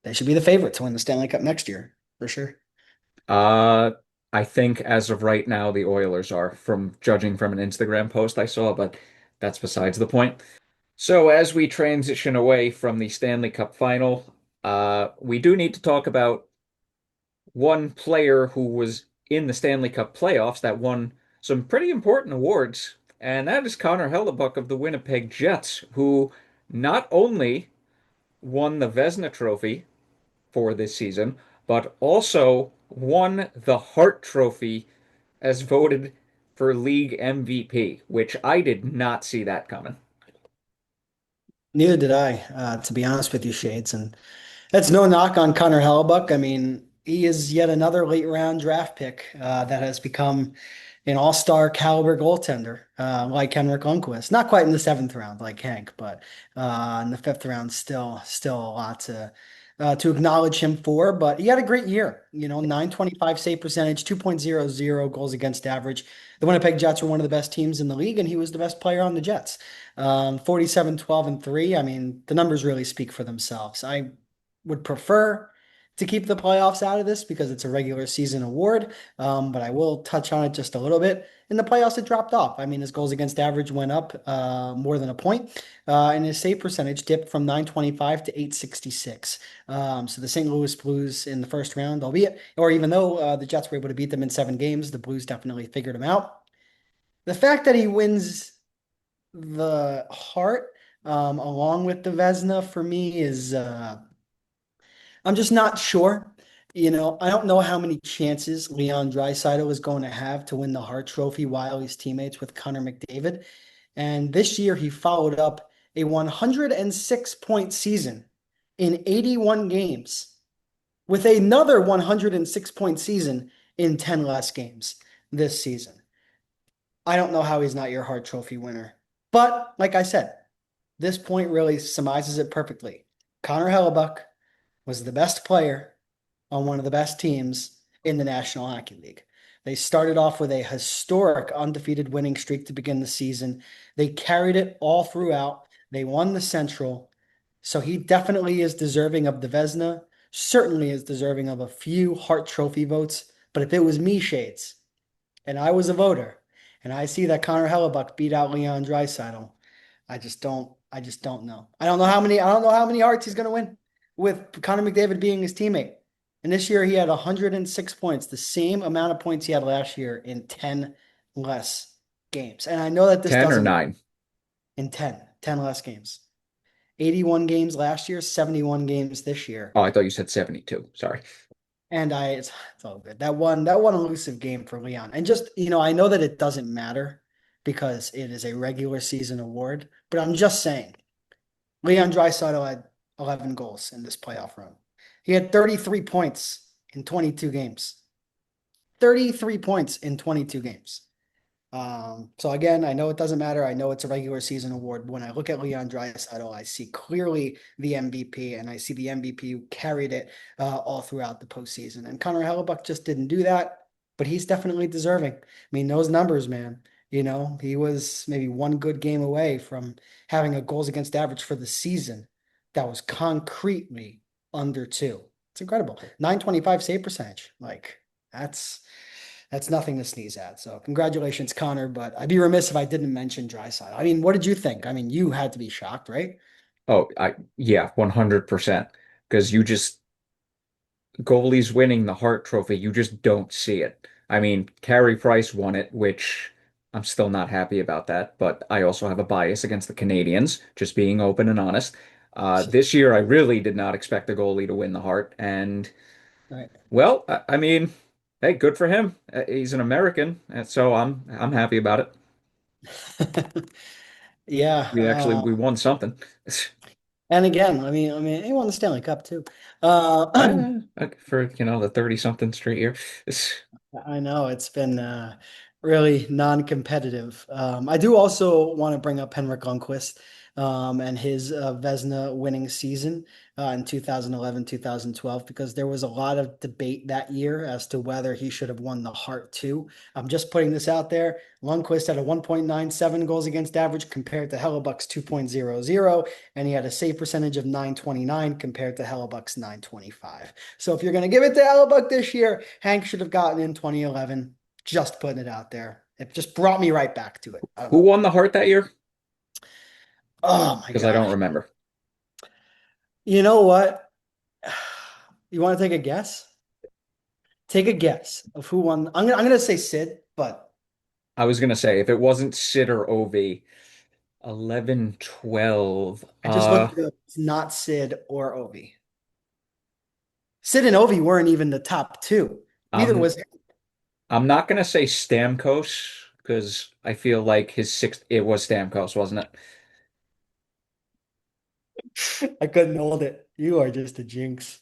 they should be the favorite to win the Stanley Cup next year for sure. Uh, I think as of right now, the Oilers are, from judging from an Instagram post I saw, but that's besides the point. So as we transition away from the Stanley Cup Final, we do need to talk about one player who was in the Stanley Cup playoffs that won some pretty important awards, and that is Connor Hellebuyck of the Winnipeg Jets, who not only won the Vezina Trophy for this season, but also won the Hart Trophy as voted for league MVP, which I did not see that coming. Neither did I, to be honest with you, Shades. And that's no knock on Connor Hellebuyck. I mean, he is yet another late round draft pick that has become an all-star caliber goaltender, like Henrik Lundqvist. Not quite in the seventh round like Hank, but in the fifth round, still a lot to acknowledge him for. But he had a great year. 925 save percentage, 2.00 goals against average. The Winnipeg Jets were one of the best teams in the league, and he was the best player on the Jets. 47, 12, and 3. I mean, the numbers really speak for themselves. I would prefer to keep the playoffs out of this because it's a regular season award. But I will touch on it just a little bit. In the playoffs, it dropped off. I mean, his goals against average went up more than a point, and his save percentage dipped from 925 to 866. So the St. Louis Blues in the first round, even though the Jets were able to beat them in 7 games, the Blues definitely figured him out. The fact that he wins the Hart along with the Vezina for me is I'm just not sure. I don't know how many chances Leon Draisaitl is going to have to win the Hart Trophy while he's teammates with Connor McDavid. And this year he followed up a 106-point season in 81 games with another 106-point season in 10 less games this season. I don't know how he's not your Hart Trophy winner. But like I said, this point really surmises it perfectly. Connor Hellebuyck was the best player on one of the best teams in the National Hockey League. They started off with a historic undefeated winning streak to begin the season. They carried it all throughout. They won the Central. So he definitely is deserving of the Vezina, certainly is deserving of a few Hart Trophy votes. But if it was me, Shades, and I was a voter, and I see that Connor Hellebuyck beat out Leon Draisaitl, I just don't I just don't know. I don't know how many hearts he's going to win with Connor McDavid being his teammate. And this year he had 106 points, the same amount of points he had last year in 10 less games. And I know that this 10 or doesn't 9? in 10 less games. 81 games last year, 71 games this year. Oh, I thought you said 72. Sorry. And it's all good. That one elusive game for Leon. And just, I know that it doesn't matter because it is a regular season award, but I'm just saying Leon Draisaitl had 11 goals in this playoff run. He had 33 points in 22 games. 33 points in 22 games. So again, I know it doesn't matter. I know it's a regular season award. When I look at Leon Draisaitl, I see clearly the MVP, and I see the MVP who carried it all throughout the postseason. And Connor Hellebuyck just didn't do that, but he's definitely deserving. I mean, those numbers, man. He was maybe one good game away from having a goals against average for the season that was concretely under two. It's incredible. 925 save percentage. Like that's nothing to sneeze at. So congratulations, Connor. But I'd be remiss if I didn't mention Drysdale. I mean, what did you think? I mean, you had to be shocked, right? Oh, yeah, 100%. Because you just goalies winning the Hart Trophy, you just don't see it. I mean, Carey Price won it, which I'm still not happy about that, but I also have a bias against the Canadians, just being open and honest. This year, I really did not expect the goalie to win the Hart, and Right. well, I mean, hey, good for him. He's an American, and so I'm happy about it. Yeah. We won something. And again, I mean, he won the Stanley Cup too. Uh, For the 30 something straight year. I know it's been really non-competitive. I do also want to bring up Henrik Lundqvist and his Vezina winning season in 2011, 2012, because there was a lot of debate that year as to whether he should have won the Hart too. I'm just putting this out there. Lundqvist had a 1.97 goals against average compared to Hellebuck's 2.00, and he had a save percentage of 929 compared to Hellebuck's 925. So if you're going to give it to Hellebuck this year, Hank should have gotten in 2011. Just putting it out there. It just brought me right back to it. I don't Who know. won the Hart that year? Oh my Because I don't God. remember. You know what? You want to take a guess? Take a guess of who won. I'm gonna say Sid, but I was gonna say if it wasn't Sid or Ovi, 11, 12. I just looked it up. It's not Sid or Ovi. Sid and Ovi weren't even the top two. Neither I'm was I'm not gonna say Stamkos because I feel like his sixth it was Stamkos, wasn't it? I couldn't hold it. You are just a jinx.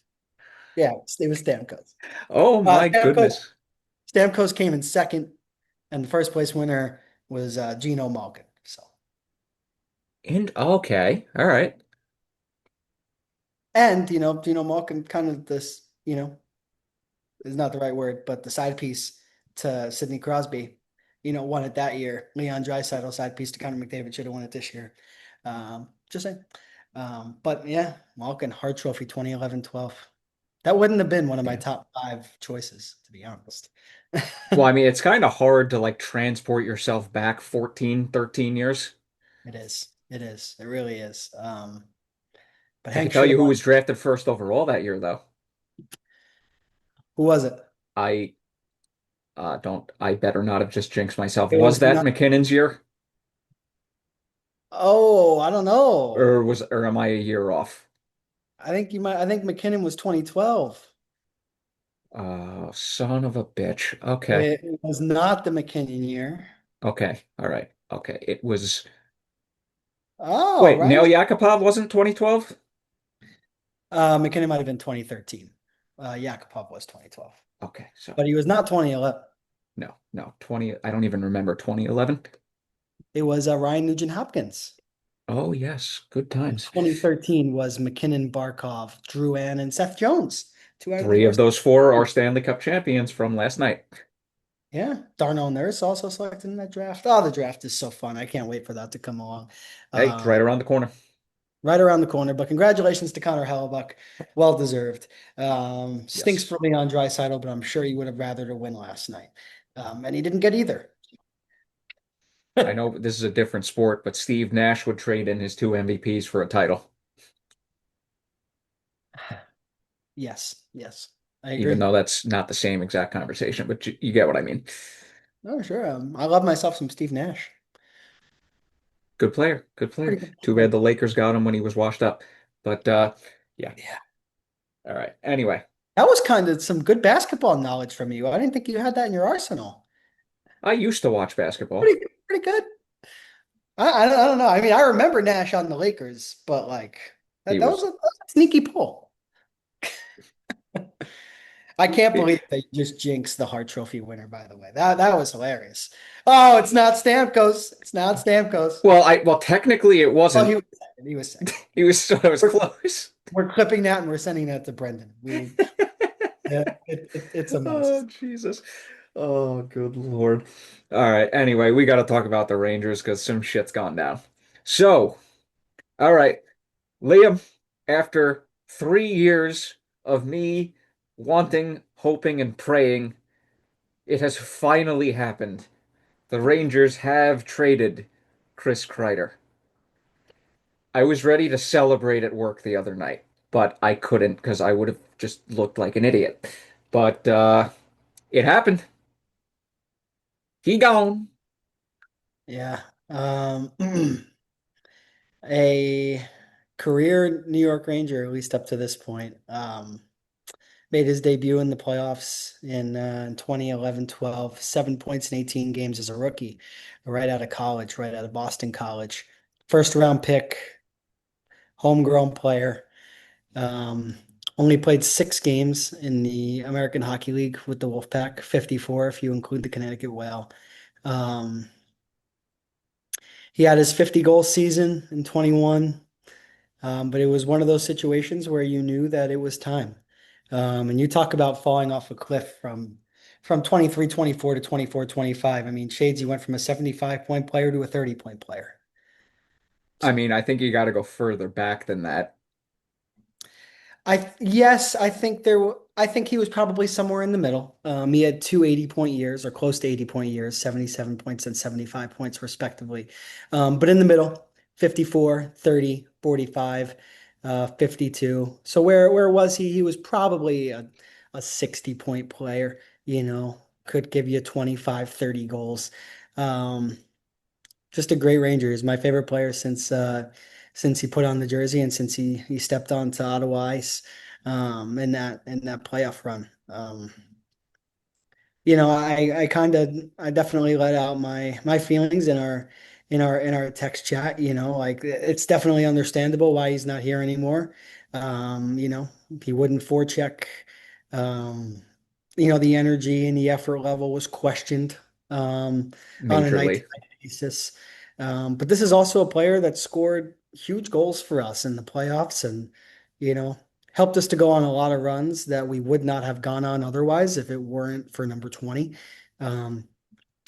Yeah, it was Stamkos. Oh Uh, my Stamkos, goodness. Stamkos came in second, and the first place winner was Gino Malkin. So, And okay, all right. and Gino Malkin kind of this, is not the right word, but the side piece to Sidney Crosby, won it that year. Leon Draisaitl side piece to Connor McDavid should have won it this year. Just saying. But yeah, Malkin Hart Trophy 2011-12. That wouldn't have been one of my Yeah. top five choices, to be honest. Well, I mean, it's kind of hard to like transport yourself back 14, 13 years. It is. It is. It really is. But I can Hank tell should you have who won. was drafted first overall that year, though. Who was it? I don't. I better not have just jinxed myself. It Was was that not. McKinnon's year, Oh, I don't know. or am I a year off? I think McKinnon was 2012. Son of a bitch. Okay. It was not the McKinnon year. Okay. All right. Okay. It was. Oh, Wait, Nail right. Yakupov wasn't 2012? McKinnon might have been 2013. Yakupov was 2012, Okay. So but he was not 2011. no, no, 20. I don't even remember 2011. It was Ryan Nugent Hopkins. Oh, yes. Good And times. 2013 was McKinnon, Barkov, Drouin, and Seth Jones. Two out of the Three four. of those four are Stanley Cup champions from last night. Yeah, Darnell Nurse also selected in that draft. Oh, the draft is so fun. I can't wait for that to come along. Hey, it's right Um, around the corner. right around the corner. But congratulations to Connor Hellebuyck. Well deserved. Stinks Yes. for Leon Draisaitl, but I'm sure he would have rather to win last night. And he didn't get either. I know this is a different sport, but Steve Nash would trade in his two MVPs for a title, Yes, yes, I even agree. though that's not the same exact conversation, but you get what I mean. Oh, sure. I love myself some Steve Nash. Good player, good player. Pretty good Too bad player. the Lakers got him when he was washed up. But yeah. Yeah. All right. Anyway, That was kind of some good basketball knowledge from you. I didn't think you had that in your arsenal. I used to watch basketball. Pretty good. I don't know. I mean, I remember Nash on the Lakers, but like He that was was a sneaky pull. I can't believe they just jinxed the Hart Trophy winner, by the way. That was hilarious. Oh, it's not Stamkos. It's not Stamkos. well technically it Oh, wasn't. he was second. He was second. He was so it was We're, close. we're clipping that and we're sending that to Brendan. Yeah, it's a Oh, mess. Jesus. Oh, good Lord. All right. Anyway, we got to talk about the Rangers because some shit's gone down. So, all right, Liam, after 3 years of me wanting, hoping, and praying, it has finally happened. The Rangers have traded Chris Kreider. I was ready to celebrate at work the other night, but I couldn't because I would have just looked like an idiot. But it happened. He gone. Yeah. A career New York Ranger, at least up to this point. Made his debut in the playoffs in 2011-12, 7 points in 18 games as a rookie, right out of college, right out of Boston College. First round pick, homegrown player. Um, Only played 6 games in the American Hockey League with the Wolfpack, 54 if you include the Connecticut Whale. Um, he had his 50-goal season in 21. But it was one of those situations where you knew that it was time. And you talk about falling off a cliff from 23-24 to 24-25. I mean, Shades, you went from a 75-point player to a 30-point player. I So mean, I think you got to go further back than that. yes, I think he was probably somewhere in the middle. He had two 80-point years or close to 80-point years, 77 points and 75 points respectively. But in the middle, 54, 30, 45, 52. So where was he? He was probably a 60-point player, could give you 25, 30 goals. Um, just a great Ranger. He's my favorite player since he put on the jersey and since he stepped onto Ottawa ice in that playoff run. I definitely let out my feelings in our text chat. Like it's definitely understandable why he's not here anymore. He wouldn't forecheck. Um, the energy and the effort level was questioned on a Majorly. night-to-night basis. But this is also a player that scored huge goals for us in the playoffs and, you know, helped us to go on a lot of runs that we would not have gone on otherwise if it weren't for number 20. Um,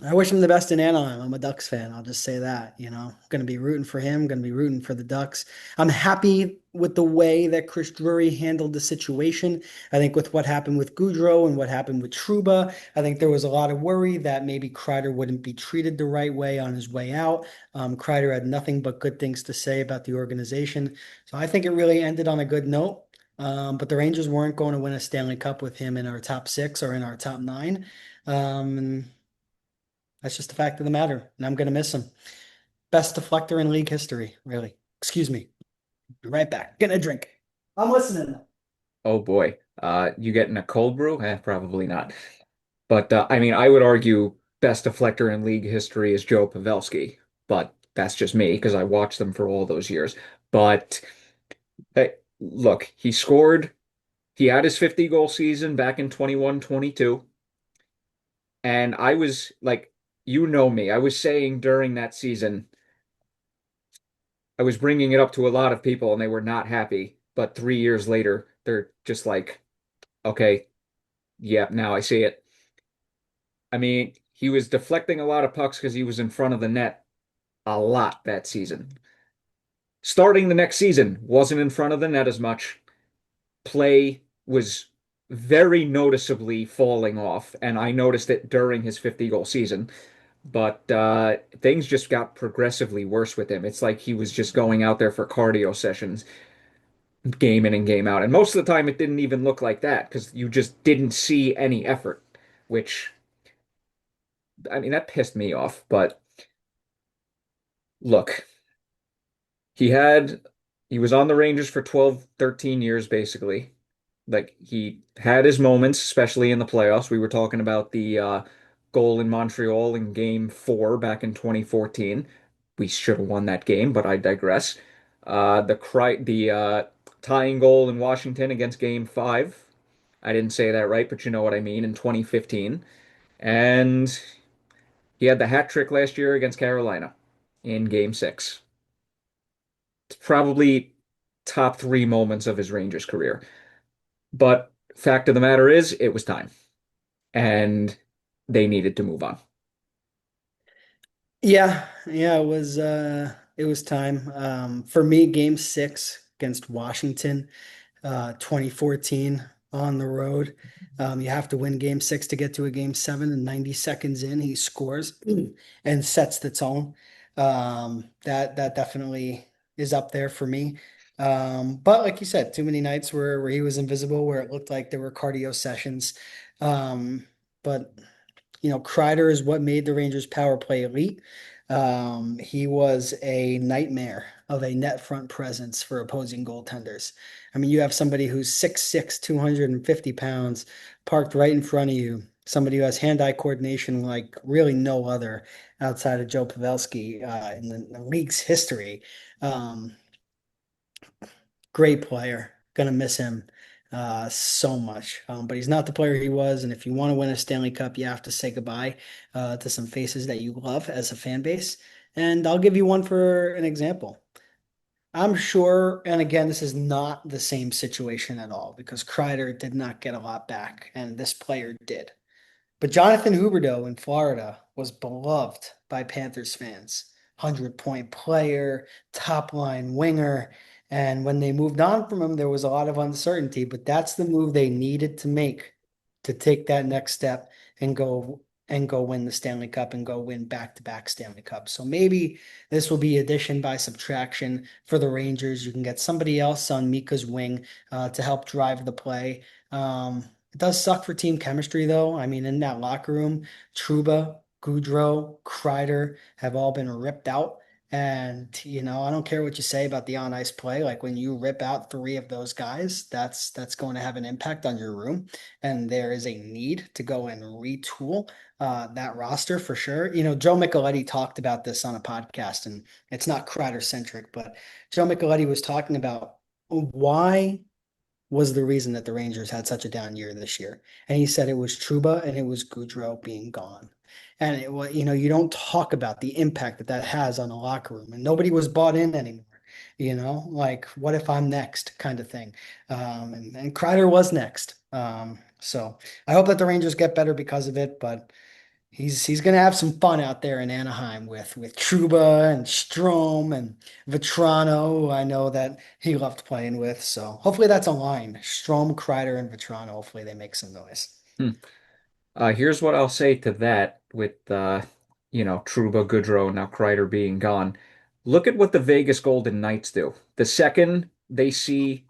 I wish him the best in Anaheim. I'm a Ducks fan. I'll just say that, going to be rooting for him, going to be rooting for the Ducks. I'm happy with the way that Chris Drury handled the situation. I think with what happened with Goudreau and what happened with Trouba, I think there was a lot of worry that maybe Kreider wouldn't be treated the right way on his way out. Kreider had nothing but good things to say about the organization. So I think it really ended on a good note. But the Rangers weren't going to win a Stanley Cup with him in our top six or in our top nine. And that's just the fact of the matter, and I'm going to miss him. Best deflector in league history, really. Excuse me. Be right back. Getting a drink. I'm listening. Oh boy. You getting a cold brew? Probably not. But I mean, I would argue best deflector in league history is Joe Pavelski, but that's just me because I watched them for all those years. But look, he scored. He had his 50 goal season back in 21-22, and I was like, you know me, I was saying during that season, I was bringing it up to a lot of people and they were not happy. But 3 years later, they're just like, okay, yeah, now I see it. I mean, he was deflecting a lot of pucks because he was in front of the net a lot that season. Starting the next season, wasn't in front of the net as much. Play was very noticeably falling off, and I noticed it during his 50 goal season. but things just got progressively worse with him. It's like he was just going out there for cardio sessions, game in and game out. And most of the time, it didn't even look like that because you just didn't see any effort, which, I mean, that pissed me off. But look, he had, he was on the Rangers for 12, 13 years, basically. Like he had his moments, especially in the playoffs. We were talking about the goal in Montreal in Game 4 back in 2014. We should have won that game, but I digress. The tying goal in Washington against Game 5. I didn't say that right, but you know what I mean, in 2015. And he had the hat trick last year against Carolina in Game 6. It's probably top three moments of his Rangers career. But fact of the matter is, it was time, and they needed to move on. Yeah, it was time. For me, game six against Washington, 2014 on the road. You have to win game six to get to a game seven, and 90 seconds in, he scores and sets the tone. That definitely is up there for me. But like you said, too many nights where he was invisible, where it looked like there were cardio sessions. But Kreider is what made the Rangers power play elite. He was a nightmare of a net front presence for opposing goaltenders. I mean, you have somebody who's 6'6", 250 pounds, parked right in front of you. Somebody who has hand-eye coordination like really no other outside of Joe Pavelski in the league's history. Um, Great player. Gonna miss him so much. But he's not the player he was. And if you want to win a Stanley Cup, you have to say goodbye to some faces that you love as a fan base. And I'll give you one for an example. I'm sure, and again, this is not the same situation at all because Kreider did not get a lot back, and this player did. But Jonathan Huberdeau in Florida was beloved by Panthers fans. 100-point player, top line winger. And when they moved on from him, there was a lot of uncertainty, but that's the move they needed to make to take that next step and go win the Stanley Cup and go win back-to-back Stanley Cups. So maybe this will be addition by subtraction for the Rangers. You can get somebody else on Mika's wing to help drive the play. It does suck for team chemistry, though. I mean, in that locker room, Trouba, Goudreau, Kreider have all been ripped out. And, I don't care what you say about the on ice play. Like when you rip out three of those guys, that's going to have an impact on your room. And there is a need to go and retool that roster for sure. Joe Micheletti talked about this on a podcast, and it's not Kreider centric, but Joe Micheletti was talking about why was the reason that the Rangers had such a down year this year. And he said it was Trouba and it was Goudreau being gone. And it was, you don't talk about the impact that that has on the locker room. And nobody was bought in anymore. Like what if I'm next kind of thing. And Kreider was next. So I hope that the Rangers get better because of it. But he's gonna have some fun out there in Anaheim with Trouba and Strome and Vetrano, who I know that he loved playing with. So hopefully that's a line. Strome, Kreider, and Vetrano. Hopefully they make some noise. Hmm. Here's what I'll say to that with, Trouba, Goodrow, now Kreider being gone. Look at what the Vegas Golden Knights do. The second they see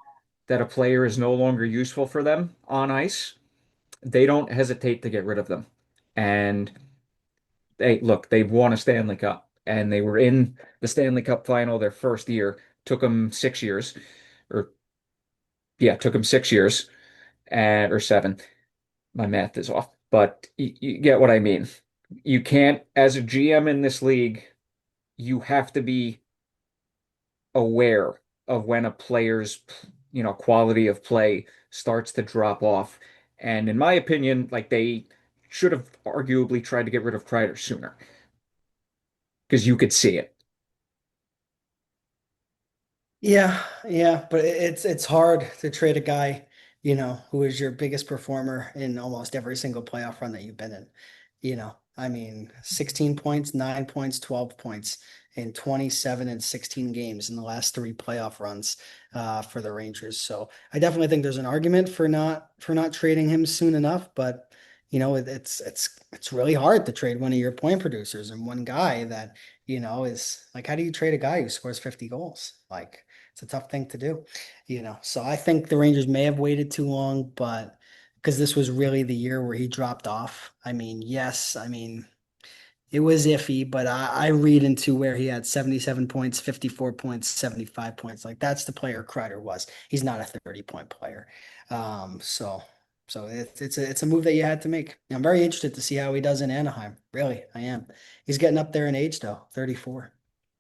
that a player is no longer useful for them on ice, they don't hesitate to get rid of them. And they've won a Stanley Cup, and they were in the Stanley Cup final their first year. Took them 6 years, or yeah, took them 6 years, and or seven. My math is off, but you get what I mean. You can't, as a GM in this league, you have to be aware of when a player's, quality of play starts to drop off. And in my opinion, like they should have arguably tried to get rid of Kreider sooner because you could see it. Yeah, but it's hard to trade a guy, who is your biggest performer in almost every single playoff run that you've been in. I mean, 16 points, 9 points, 12 points in 27 and 16 games in the last three playoff runs for the Rangers. So I definitely think there's an argument for not trading him soon enough, but it's really hard to trade one of your point producers and one guy that, is like, how do you trade a guy who scores 50 goals? Like, it's a tough thing to do, So I think the Rangers may have waited too long, but because this was really the year where he dropped off. I mean, yes, I mean, it was iffy, but I read into where he had 77 points, 54 points, 75 points. Like that's the player Kreider was. He's not a 30-point player. So it's a move that you had to make. I'm very interested to see how he does in Anaheim. Really, I am. He's getting up there in age though, 34.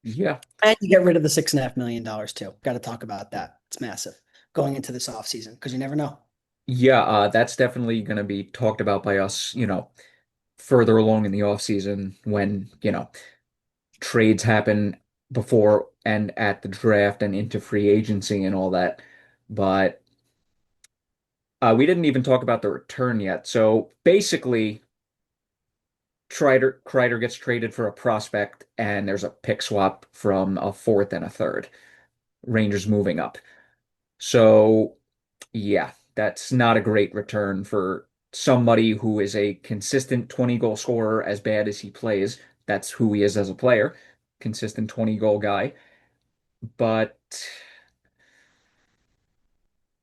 Yeah. And you get rid of the $6.5 million too. Got to talk about that. It's massive going into this offseason because you never know. Yeah, that's definitely going to be talked about by us, further along in the offseason when, trades happen before and at the draft and into free agency and all that. But we didn't even talk about the return yet. So basically, Kreider gets traded for a prospect, and there's a pick swap from a fourth and a third. Rangers moving up. So yeah, that's not a great return for somebody who is a consistent 20 goal scorer as bad as he plays. That's who he is as a player, consistent 20 goal guy. But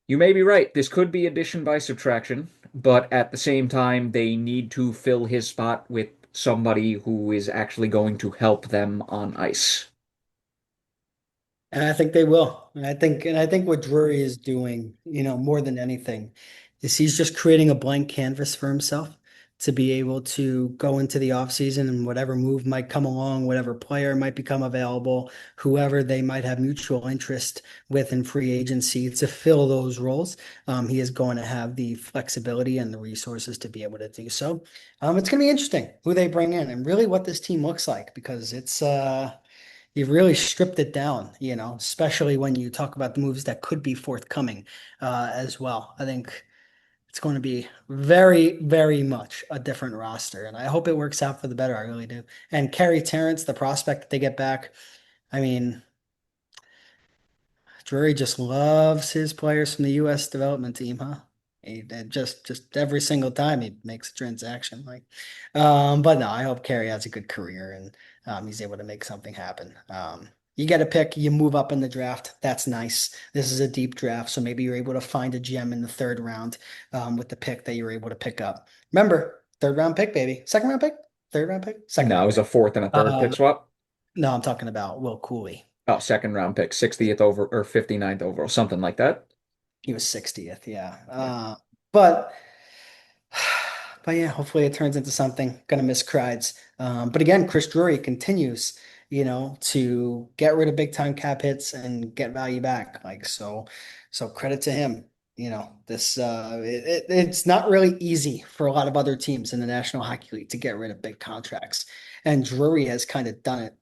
you may be right. This could be addition by subtraction, but at the same time, they need to fill his spot with somebody who is actually going to help them on ice. And I think they will. And I think what Drury is doing, more than anything, is he's just creating a blank canvas for himself to be able to go into the offseason and whatever move might come along, whatever player might become available, whoever they might have mutual interest with in free agency to fill those roles. He is going to have the flexibility and the resources to be able to do so. It's going to be interesting who they bring in and really what this team looks like because you've really stripped it down, especially when you talk about the moves that could be forthcoming as well. I think it's going to be very, very much a different roster, and I hope it works out for the better. I really do. And Kerry Terrence, the prospect that they get back, I mean, Drury just loves his players from the U.S. development team, huh? Just every single time he makes a transaction, like, but no, I hope Carey has a good career and he's able to make something happen. You get a pick, you move up in the draft. That's nice. This is a deep draft, so maybe you're able to find a gem in the third round with the pick that you're able to pick up. Remember, third round pick, baby. Second round pick, third round pick, second No, it round was a pick. fourth and a third pick Um, swap. no, I'm talking about Will Cooley. Oh, second round pick, 60th over or 59th overall, something like that. He was 60th, yeah. Yeah. But but yeah, hopefully it turns into something. Gonna miss Crides. But again, Chris Drury continues, to get rid of big time cap hits and get value back. Like so credit to him. It's not really easy for a lot of other teams in the National Hockey League to get rid of big contracts. And Drury has kind of done it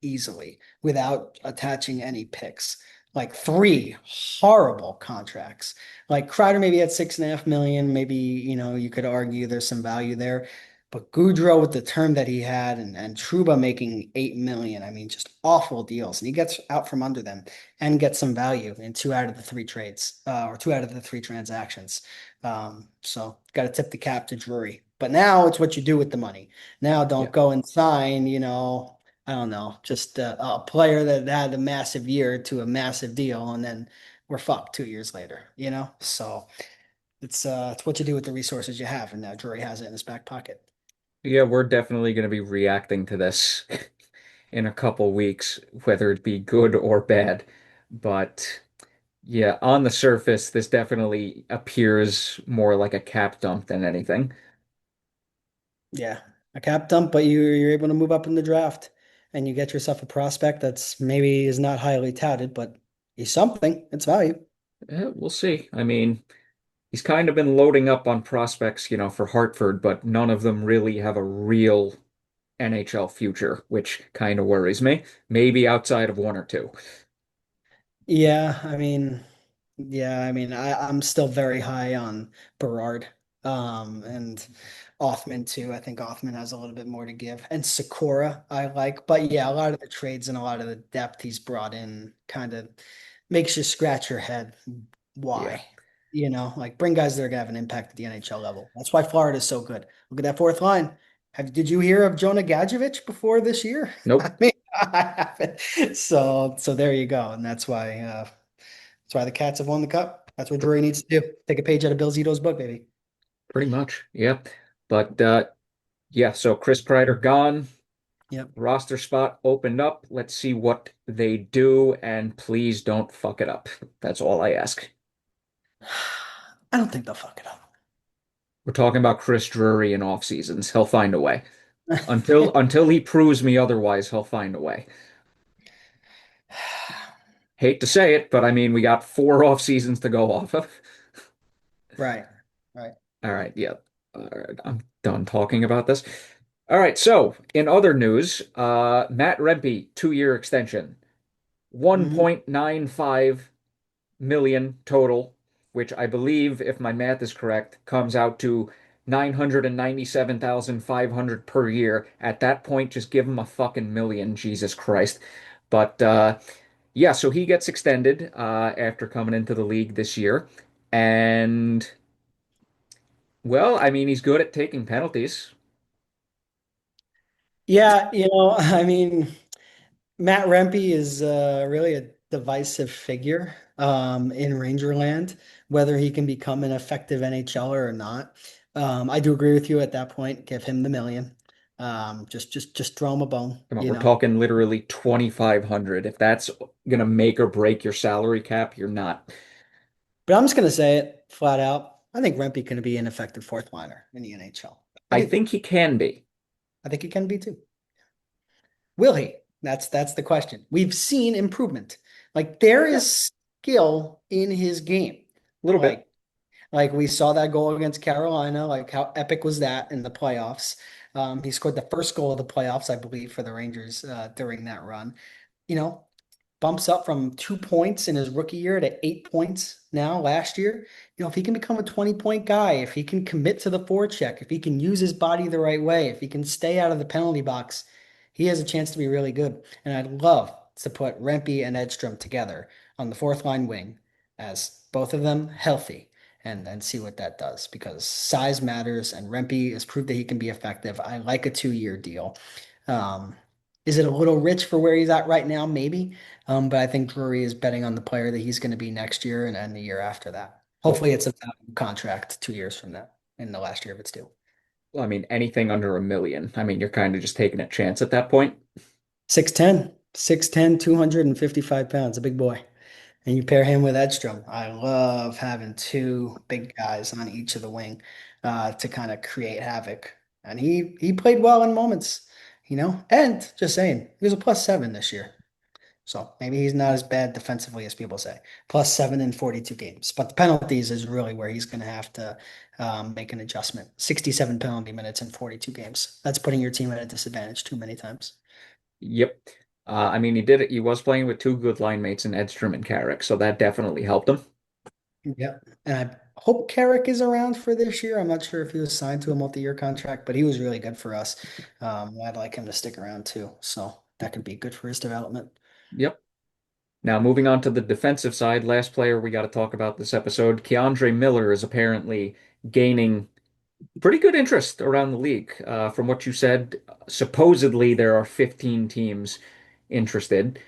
easily without attaching any picks. Like three horrible contracts. Like Kreider maybe had 6.5 million. Maybe, you could argue there's some value there. But Goudreau with the term that he had and Trouba making 8 million. I mean, just awful deals. And he gets out from under them and gets some value in two out of the three trades, or two out of the three transactions. So got to tip the cap to Drury. But now it's what you do with the money. Now Yeah. don't go and sign, I don't know, just a player that had a massive year to a massive deal, and then we're fucked 2 years later. So it's what you do with the resources you have, and now Drury has it in his back pocket. Yeah, we're definitely going to be reacting to this in a couple weeks, whether it be good or bad. But yeah, on the surface, this definitely appears more like a cap dump than anything. Yeah, a cap dump, but you're able to move up in the draft, and you get yourself a prospect that's maybe is not highly touted, but he's something. It's value. We'll see. I mean, he's kind of been loading up on prospects, for Hartford, but none of them really have a real NHL future, which kind of worries me. Maybe outside of one or two. Yeah, I mean, I'm still very high on Berard, and Othman too. I think Othman has a little bit more to give, and Sakura I like, but yeah, a lot of the trades and a lot of the depth he's brought in kind of makes you scratch your head. Yeah. Why? like bring guys that are gonna have an impact at the NHL level. That's why Florida is so good. Look at that fourth line. Did you hear of Jonah Gadjevich before this year? I Nope, mean, I haven't. So there you go. And that's why the Cats have won the cup. That's what pr- Drury needs to do. Take a page out of Bill Zito's book, baby. pretty much. Yep. But yeah, so Chris Kreider gone, Yep. roster spot opened up. Let's see what they do, and please don't fuck it up. That's all I ask. I don't think they'll fuck it We're talking about Chris Drury in off seasons. He'll find a way. up. Until he proves me otherwise, he'll find a way. Hate to say it, but I mean, we got 4 off seasons to go off of. Right. Right. All right, yeah. All right, I'm done talking about this. All right, so in other news, Matt Rempe, 2-year extension, Mhm. 1.95 million total, which I believe, if my math is correct, comes out to 997,500 per year. At that point, just give him a fucking million, Jesus Christ. But yeah, so he gets extended after coming into the league this year. And well, I mean, he's good at taking penalties. Yeah, I mean, Matt Rempe is really a divisive figure in Rangerland, whether he can become an effective NHLer or not. I do agree with you at that point. Give him the million. Just throw him a bone, Come on, we're talking literally 2,500. If that's gonna make or break your salary cap, you're not. But I'm just gonna say it flat out. I think Rempe can be an effective fourth liner in the NHL. I I do. think he can be. I think he can be too. Will he? That's the question. We've seen improvement. Like there Yeah, is skill in his game. a little bit. Like like we saw that goal against Carolina. Like how epic was that in the playoffs? He scored the first goal of the playoffs, I believe, for the Rangers during that run. You know, bumps up from 2 points in his rookie year to 8 points now last year. If he can become a 20-point guy, if he can commit to the forecheck, if he can use his body the right way, if he can stay out of the penalty box, he has a chance to be really good. And I'd love to put Rempe and Edstrom together on the fourth line wing as both of them healthy and see what that does because size matters and Rempe has proved that he can be effective. I like a 2-year deal. Um, is it a little rich for where he's at right now? Maybe. But I think Drury is betting on the player that he's going to be next year and the year after that. Well, Hopefully, it's a value contract 2 years from that in the last year of its due. I mean, anything under a million. I mean, you're kind of just taking a chance at that point. 6'10", 255 pounds, a big boy. And you pair him with Edstrom. I love having two big guys on each of the wing to kind of create havoc. And he played well in moments. And just saying, he was a +7 this year. So maybe he's not as bad defensively as people say. +7 in 42 games. But the penalties is really where he's going to have to make an adjustment. 67 penalty minutes in 42 games. That's putting your team at a disadvantage too many times. Yep. I mean, he did it. He was playing with 2 good line mates in Edstrom and Carrick, so that definitely helped him. Yeah. And I hope Carrick is around for this year. I'm not sure if he was signed to a multi-year contract, but he was really good for us. I'd like him to stick around too. So that could be good for his development. Yep. Now, moving on to the defensive side, last player we got to talk about this episode, Keandre Miller is apparently gaining pretty good interest around the league. From what you said, supposedly there are 15 teams interested.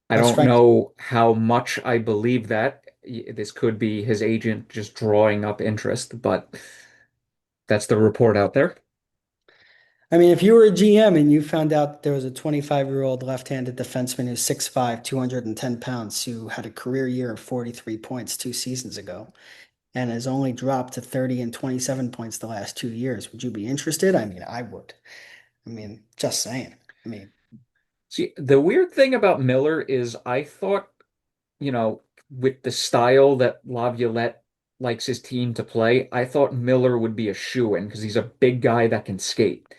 I That's don't Frank. know how much I believe that. This could be his agent just drawing up interest, but that's the report out there. I mean, if you were a GM and you found out there was a 25-year-old left-handed defenseman who's 6'5", 210 pounds, who had a career year of 43 points 2 seasons ago and has only dropped to 30 and 27 points the last 2 years, would you be interested? I mean, I would. I mean, just saying. I mean, See, the weird thing about Miller is I thought, with the style that Laviolette likes his team to play, I thought Miller would be a shoo-in because he's a big guy that can skate,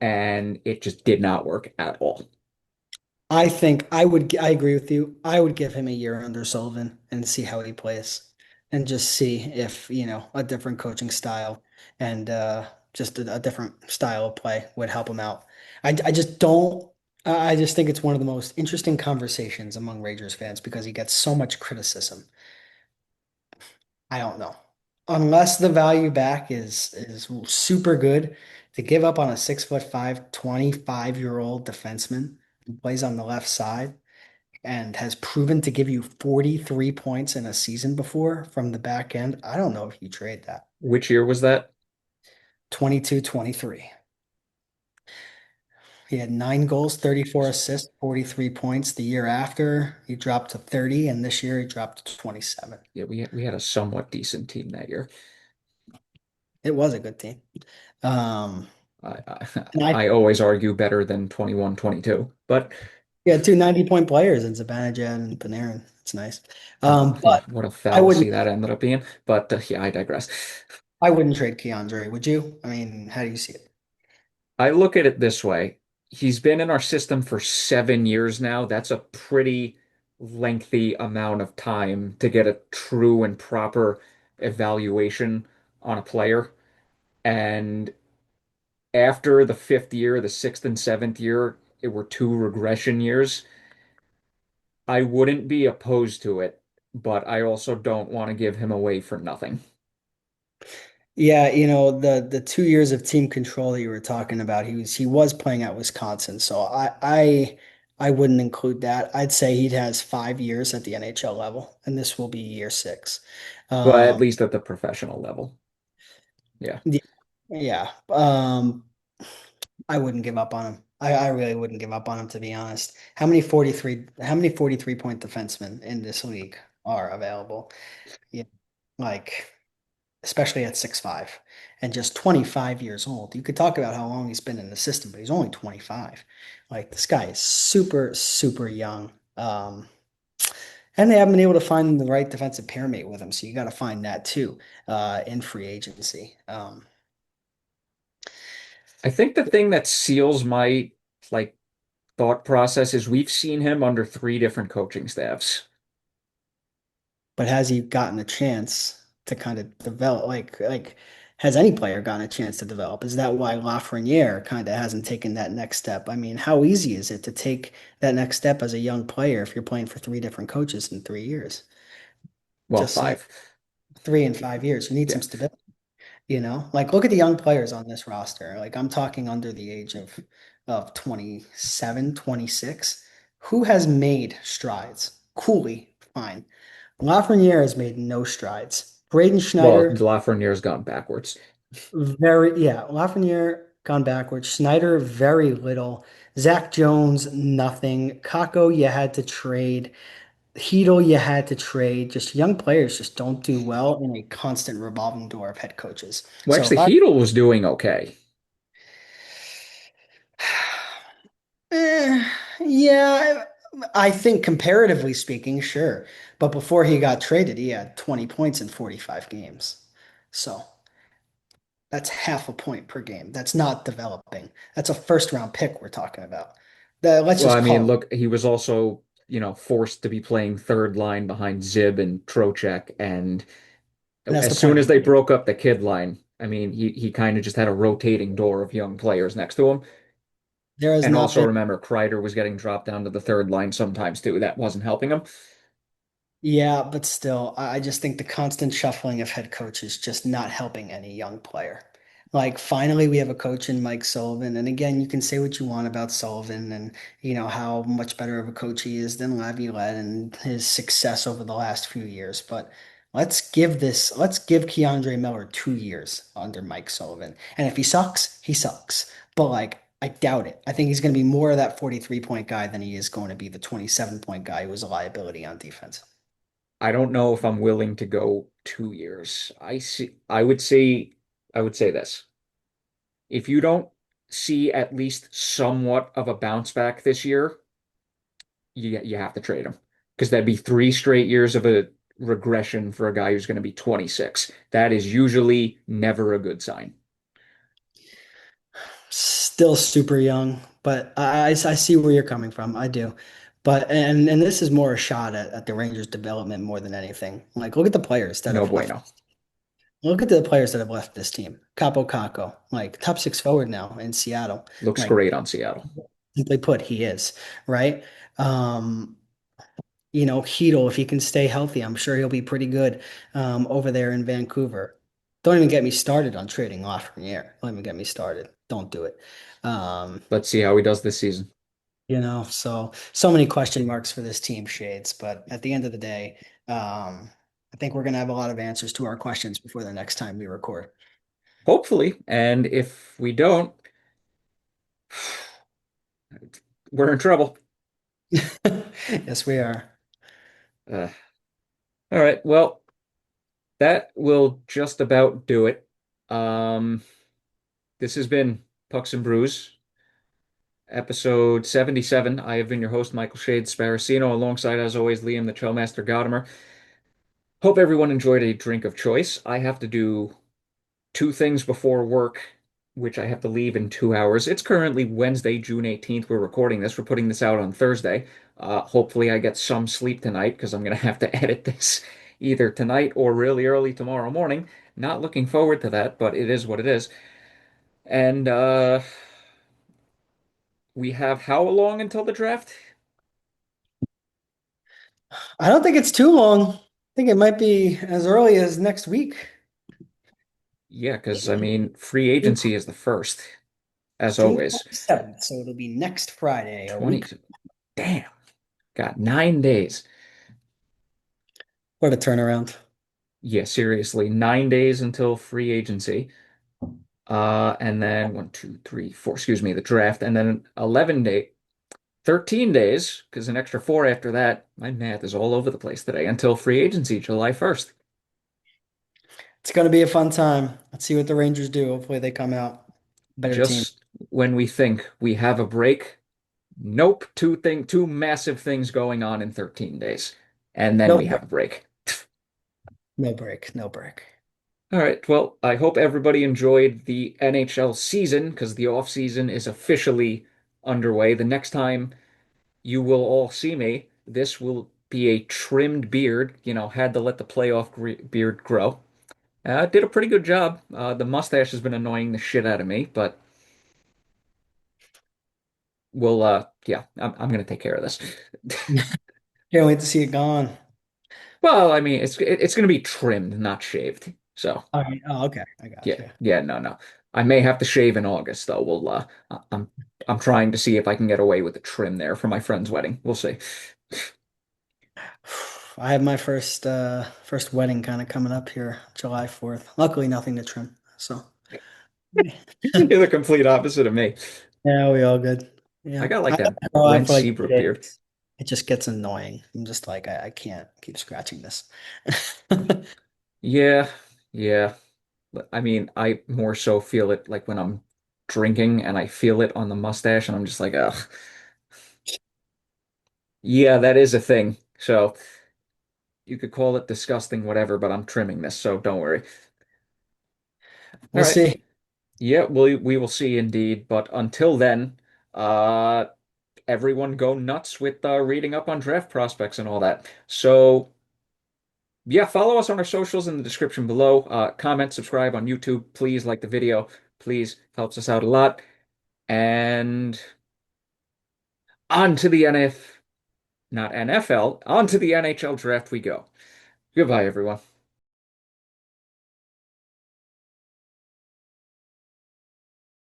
and it just did not work at all. I think I agree with you. I would give him a year under Sullivan and see how he plays and just see if, a different coaching style and just a different style of play would help him out. I just don't, I just think it's one of the most interesting conversations among Rangers fans because he gets so much criticism. I don't know. Unless the value back is super good, to give up on a 6'5", 25-year-old defenseman who plays on the left side and has proven to give you 43 points in a season before from the back end, I don't know if you trade that. Which year was that? 22-23. He had 9 goals, 34 assists, 43 points. The year after, he dropped to 30, and this year he dropped to 27. Yeah, we had a somewhat decent team that year. It was a good team. Um, I, and I always argue better than 21, 22, but we had two 90-point players in Zibanejad and Panarin. It's nice. yeah, But what a I wouldn't fallacy that ended up being. But yeah, I digress. I wouldn't trade Keandre, would you? I mean, how do you see it? I look at it this way. He's been in our system for 7 years now. That's a pretty lengthy amount of time to get a true and proper evaluation on a player. And after the fifth year, the sixth and seventh year, it were two regression years. I wouldn't be opposed to it, but I also don't want to give him away for nothing. Yeah, the 2 years of team control that you were talking about, he was playing at Wisconsin, so I wouldn't include that. I'd say he has 5 years at the NHL level, and this will be year six. Well, at Um, least at the professional level. Yeah. yeah, yeah. I wouldn't give up on him. I really wouldn't give up on him, to be honest. How many 43 point defensemen in this league are available? Yeah, like especially at 6'5" and just 25 years old. You could talk about how long he's been in the system, but he's only 25. Like this guy is super, super young. And they haven't been able to find the right defensive pair mate with him. So you got to find that too, in free agency. I think the thing that seals my like thought process is we've seen him under three different coaching staffs. But has he gotten a chance to kind of develop? Like has any player gotten a chance to develop? Is that why Lafreniere kind of hasn't taken that next step? I mean, how easy is it to take that next step as a young player if you're playing for three different coaches in 3 years? Well, Just saying, 5. 3 and 5 years, you need some Yeah. stability. Like look at the young players on this roster. Like I'm talking under the age of 27, 26. Who has made strides? Cooley, fine. Lafreniere has made no strides. Braden Well, Schneider, Lafreniere's gone backwards. yeah, Lafreniere gone backwards. Schneider, very little. Zach Jones, nothing. Kako, you had to trade. Heedle, you had to trade. Just young players just don't do well in a constant revolving door of head coaches. Well, So actually, if I, Heedle was doing okay. yeah, I think comparatively speaking, sure. But before he got traded, he had 20 points in 45 games. So. That's half a point per game. That's not developing. That's a first round pick we're talking about. Let's Well, just I mean, call it. look, he was also, forced to be playing third line behind Zib and Trocheck. And And that's the as point soon I'm as they making. broke up the kid line, I mean, he kind of just had a rotating door of young players next to him. There has And not also been. remember, Kreider was getting dropped down to the third line sometimes too. That wasn't helping him. Yeah, but still, I just think the constant shuffling of head coach is just not helping any young player. Like, finally, we have a coach in Mike Sullivan. And again, you can say what you want about Sullivan and, how much better of a coach he is than Laviolette and his success over the last few years. But let's give Keandre Miller 2 years under Mike Sullivan. And if he sucks, he sucks. But, like, I doubt it. I think he's going to be more of that 43-point guy than he is going to be the 27-point guy who was a liability on defense. I don't know if I'm willing to go 2 years. I would say this. If you don't see at least somewhat of a bounce back this year, you have to trade him because that'd be 3 straight years of a regression for a guy who's going to be 26. That is usually never a good sign. Still super young, but I see where you're coming from. I do. But and this is more a shot at the Rangers development more than anything. Like look at the players that No have left. bueno. Look at the players that have left this team. Capo Caco, like top six forward now in Seattle. Looks Like great on Seattle. simply put, he is, right? Um, Heedle, if he can stay healthy, I'm sure he'll be pretty good over there in Vancouver. Don't even get me started on trading Lafreniere. Don't even get me started. Don't do it. Um, Let's see how he does this season. so many question marks for this team, Shades. But at the end of the day, I think we're gonna have a lot of answers to our questions before the next time we record. Hopefully, and if we don't, we're in trouble. Yes, we are. Uh, all right, well, that will just about do it. Um, this has been Pucks and Brews, episode 77. I have been your host, Michael Shade Sparacino, alongside, as always, Liam the Trailmaster Godimer. Hope everyone enjoyed a drink of choice. I have to do two things before work, which I have to leave in 2 hours. It's currently Wednesday, June 18th. We're recording this. We're putting this out on Thursday. Hopefully, I get some sleep tonight because I'm going to have to edit this either tonight or really early tomorrow morning. Not looking forward to that, but it is what it is. And we have how long until the draft? I don't think it's too long. I think it might be as early as next week. Yeah, because I mean, free agency is the first, as June always. 27th, so it'll be next Friday, a 20, week. damn, got 9 days. What a turnaround. Yeah, seriously, 9 days until free agency. And then one, two, three, four, excuse me, the draft, and then 13 days, because an extra four after that. My math is all over the place today until free agency, July 1st. It's going to be a fun time. Let's see what the Rangers do. Hopefully they come out better team. Just when we think we have a break, nope, two massive things going on in 13 days. And then No we break. have a break. No break. No break. All right, well, I hope everybody enjoyed the NHL season because the off season is officially underway. The next time you will all see me. This will be a trimmed beard, had to let the playoff beard grow. Did a pretty good job. The mustache has been annoying the shit out of me, but yeah, I'm gonna take care of this. Can't wait to see it gone. Well, I mean, it's gonna be trimmed, not shaved. So All right. Oh, okay. I got yeah, you. yeah, no, no. I may have to shave in August though. I'm trying to see if I can get away with the trim there for my friend's wedding. We'll see. I have my first wedding kind of coming up here, July 4th. Luckily, nothing to trim. So You're the complete opposite of me. yeah, we all good. I Yeah. got I like that grow out Brent for like Seabrook 3 beard. days. It just gets annoying. I'm just like, I can't keep scratching this. Yeah, yeah. I mean, I more so feel it like when I'm drinking and I feel it on the mustache and I'm just like, ugh. Yeah, that is a thing. So you could call it disgusting, whatever, but I'm trimming this, so don't worry. All We'll right. see. Yeah, we will see indeed. But until then, uh everyone go nuts with reading up on draft prospects and all that. So yeah, follow us on our socials in the description below. Comment, subscribe on YouTube. Please like the video. Please helps us out a lot. And on to the not NFL, on to the NHL draft we go. Goodbye, everyone.